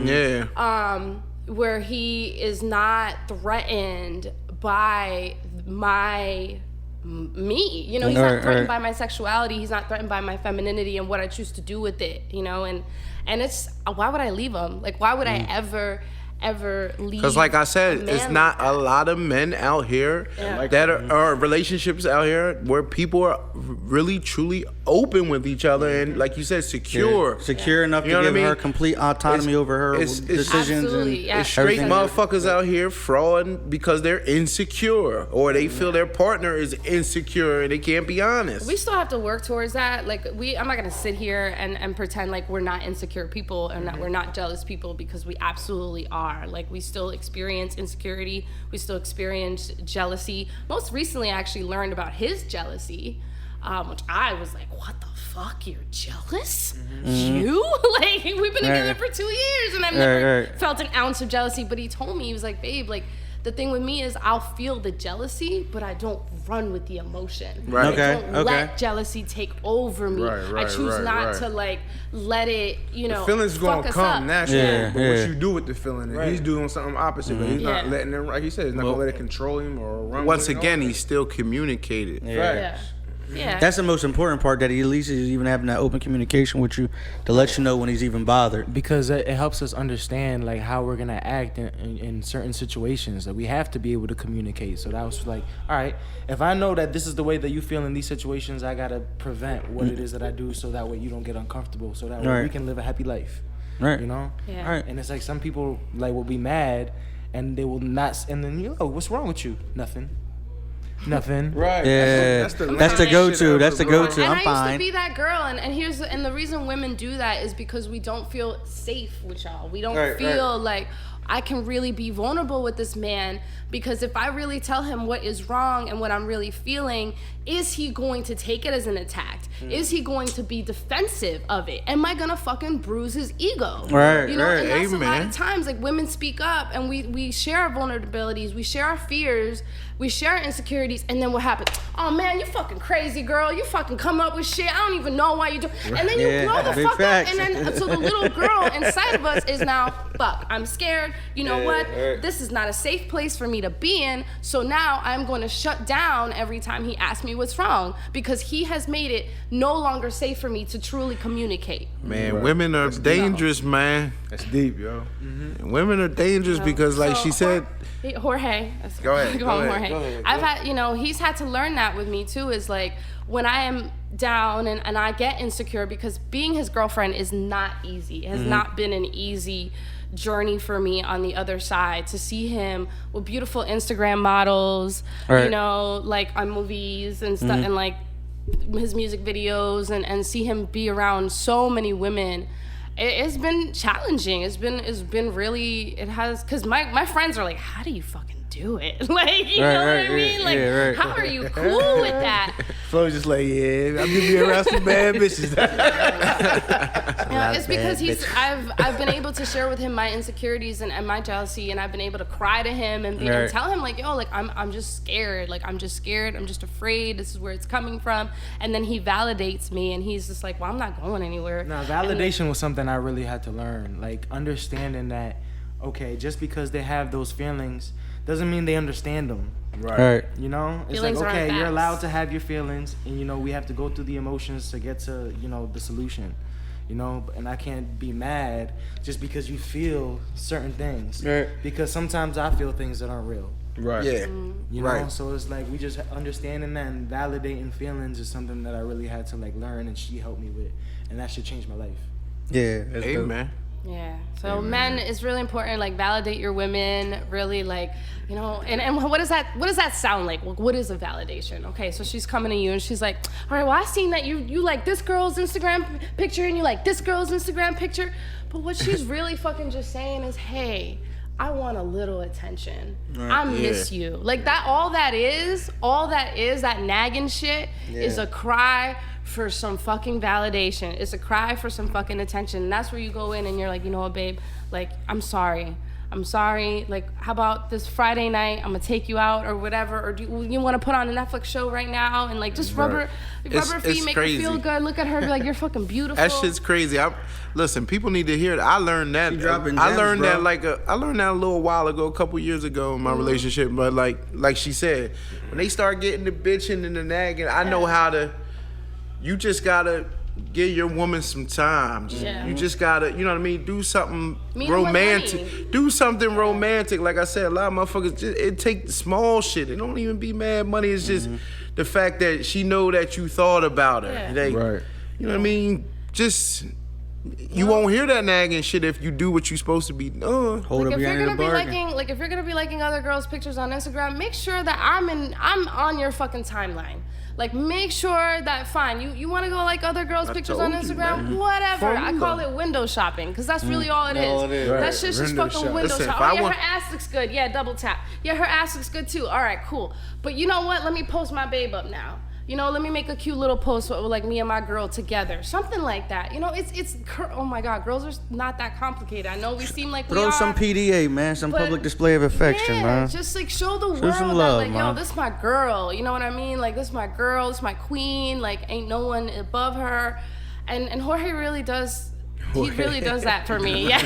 where he is not threatened by me, you know, he's not threatened by my sexuality, he's not threatened by my femininity and what I choose to do with it, you know, and it's, why would I leave him? Like, why would I ever leave? Because like I said, it's not a lot of men out here that are relationships out here where people are really truly open with each other and, like you said, secure enough to give her complete autonomy over her decisions. It's straight motherfuckers out here frauding because they're insecure or they feel their partner is insecure and they can't be honest. We still have to work towards that. Like, I'm not gonna sit here and pretend like we're not insecure people and that we're not jealous people, because we absolutely are. Like, we still experience insecurity, we still experience jealousy. Most recently I actually learned about his jealousy, which I was like, what the fuck, you're jealous? You? Like, we've been together for 2 years and I've never felt an ounce of jealousy. But he told me, he was like, babe, like, the thing with me is I'll feel the jealousy, but I don't run with the emotion. Right. I don't let jealousy take over me. I choose not to, like, let it, you know, the feelings fuck gonna come naturally. But what you do with the feeling, he's doing something opposite, but he's not letting it, like he said, he's not gonna let it control him or run. Once again, he's still communicated. Yeah. That's the most important part, that he at least is even having that open communication with you to let you know when he's even bothered. Because it helps us understand, like, how we're gonna act in certain situations. That we have to be able to communicate. So that was like, all right, if I know that this is the way that you feel in these situations, I gotta prevent what it is that I do, so that way you don't get uncomfortable. So that way we can live a happy life. Right. You know. Yeah. Right. And it's like some people like will be mad, and they will not. And then what's wrong with you? Nothing. Right. Yeah. That's the go-to. That's the go-to. And I'm fine. I used to be that girl, and the reason women do that is because we don't feel safe with y'all. We don't feel like I can really be vulnerable with this man, because if I really tell him what is wrong and what I'm really feeling, is he going to take it as an attack? Is he going to be defensive of it? Am I gonna fucking bruise his ego? Right, you know, and that's a lot of times, like, women speak up and we share our vulnerabilities, we share our fears, we share our insecurities, and then what happens? Oh man, you fucking crazy girl, you fucking come up with shit, I don't even know why you do. And then you blow the fuck up, and then so the little girl inside of us is now, fuck, I'm scared. You know what? This is not a safe place for me to be in. So now I'm going to shut down every time he asks me what's wrong, because he has made it no longer safe for me to truly communicate. Man, women are dangerous, man. That's deep, yo. Women are dangerous because, like she said. Jorge. Go ahead. Jorge. I've had, you know, he's had to learn that with me too, is like, when I am down and I get insecure, because being his girlfriend is not easy. It has not been an easy journey for me on the other side, to see him with beautiful Instagram models, you know, like on movies and stuff, and like his music videos, and see him be around so many women. It's been challenging. It's been really, it has, because my friends are like, how do you fucking do it? Like, you know what I mean? Like, how are you cool with that? Flo's just like, yeah, I'm gonna be around some bad bitches. It's because I've been able to share with him my insecurities and my jealousy, and I've been able to cry to him and tell him, like, yo, like, I'm just scared. Like, I'm just scared. I'm just afraid. This is where it's coming from. And then he validates me, and he's just like, well, I'm not going anywhere. No, validation was something I really had to learn. Like, understanding that, okay, just because they have those feelings doesn't mean they understand them. Right. You know? It's feelings like, okay, you're facts. allowed to have your feelings, and, you know, we have to go through the emotions to get to, you know, the solution. You know, and I can't be mad just because you feel certain things. Right. Because sometimes I feel things that aren't real. Right. Yeah. You know? So it's like, we just understanding that and validating feelings is something that I really had to, like, learn, and she helped me with. And that should change my life. Yeah. Amen. Yeah. So men, it's really important, like, validate your women, really, like, you know, and what does that sound like? What is a validation? Okay, so she's coming to you and she's like, all right, well, I seen that you like this girl's Instagram picture and you like this girl's Instagram picture. But what she's really fucking just saying is, hey, I want a little attention. I miss you. Like, that, all that is, that nagging shit is a cry for some fucking validation. It's a cry for some fucking attention. And that's where you go in and you're like, you know what, babe? Like, I'm sorry. I'm sorry. Like, how about this Friday night? I'm gonna take you out or whatever. Or do you want to put on a Netflix show right now and like just rub her feet, make crazy. her feel good. Look at her, be like, you're fucking beautiful. That shit's crazy. Listen, people need to hear it. I learned that. I learned that a little while ago, a couple years ago in my relationship. But like she said, when they start getting the bitching and the nagging, I know how to. You just gotta give your woman some time. You just gotta, you know what I mean? Do something romantic. Do something romantic. Like I said, a lot of motherfuckers, it take the small shit. It don't even be mad money. It's just the fact that she know that you thought about her. Yeah. Right. You know what I mean? Just, you won't hear that nagging shit if you do what you're supposed to be doing. Hold like up if you're behind gonna the be bargain. liking, if you're gonna be liking other girls' pictures on Instagram, make sure that I'm on your fucking timeline. Like, make sure that, fine, you want to go like other girls' pictures on Instagram? Whatever. I call it window shopping, because that's really all it is. Right. That shit's just fucking window Listen, shopping. Oh, yeah, her ass looks good. Yeah, double tap. Yeah, her ass looks good too. All right, cool. But you know what? Let me post my babe up now. You know, let me make a cute little post with like me and my girl together. Something like that. You know, it's oh my God, girls are not that complicated. I know we seem like we Throw are. some PDA, man. Some public display of affection, Yeah, man. just like show the world some that love, like, man. yo, this is my girl. You know what I mean? Like, this is my girl, this is my queen. Like, ain't no one above her. And Jorge really does. He really does that for me. Yeah.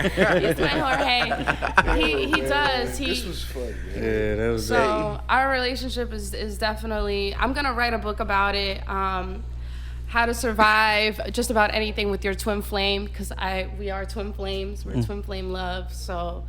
He's my Jorge. He does. This was fun. Yeah, that was So our relationship is definitely. I'm gonna write a book about it. How to survive just about anything with your twin flame, because we are twin flames. We're twin flame love. So.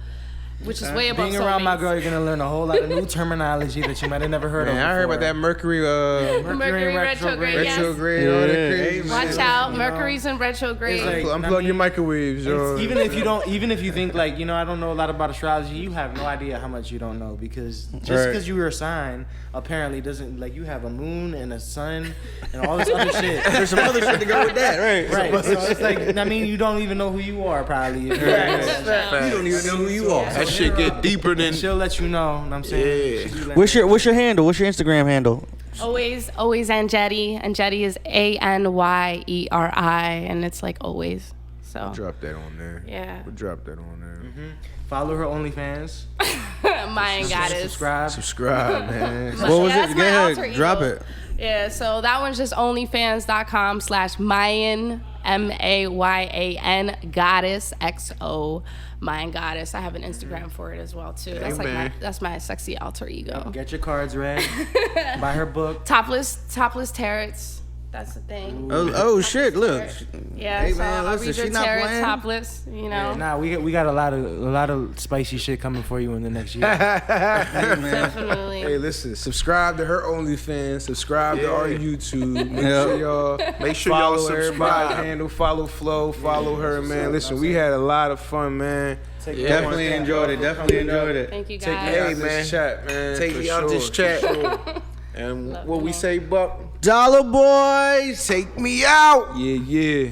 Which is way above Being around my soulmates. girl, you're gonna learn a whole lot of new terminology that you might have never heard of. Man, I heard about that Mercury Mercury retrograde. Yes. retrograde, all that crazy Watch shit. out, Mercury's in retrograde. It's like- Unplug your microwaves, yo. Even if you think like, I don't know a lot about astrology, you have no idea how much you don't know, because just because you were a sign apparently doesn't, like, you have a moon and a sun and all this other shit. There's some other shit to go with that, right? Right. So it's like, I mean, you don't even know who you are probably. You don't even know who you are. That shit get deeper than. She'll let you know what I'm saying. Yeah. What's your handle? What's your Instagram handle? Always Anjetti. Anjetti is Anyeri, and it's like always. So Drop that on there. yeah. We'll drop that on there. Follow her OnlyFans. Mayan Goddess. Subscribe, man. What was That's it? my Go alter ahead. ego. Drop it. Yeah, so that one's just onlyfans.com/Mayan, MAYAN Goddess, XO, Mayan Goddess. I have an Instagram for it as well too. That's like that's my sexy alter ego. Get your cards read. Buy her book. Topless tarots. That's the thing. Oh shit! Look. Yeah, Hey, so man, I'll listen, read she your not tarot playing. topless. You know. Nah, we got a lot of spicy shit coming for you in the next year. Definitely. Hey, listen, subscribe to her OnlyFans, subscribe to our YouTube. Make sure y'all Follow everybody everybody. handle, follow Flo, follow her, man. Listen, we had a lot of fun, man. Definitely enjoyed it. Thank you Take guys. me out Hey, this man. chat, man. Take for me out sure. this chat. And Love what you we all. say, Buck? Dollar boys. Take me out. Yeah.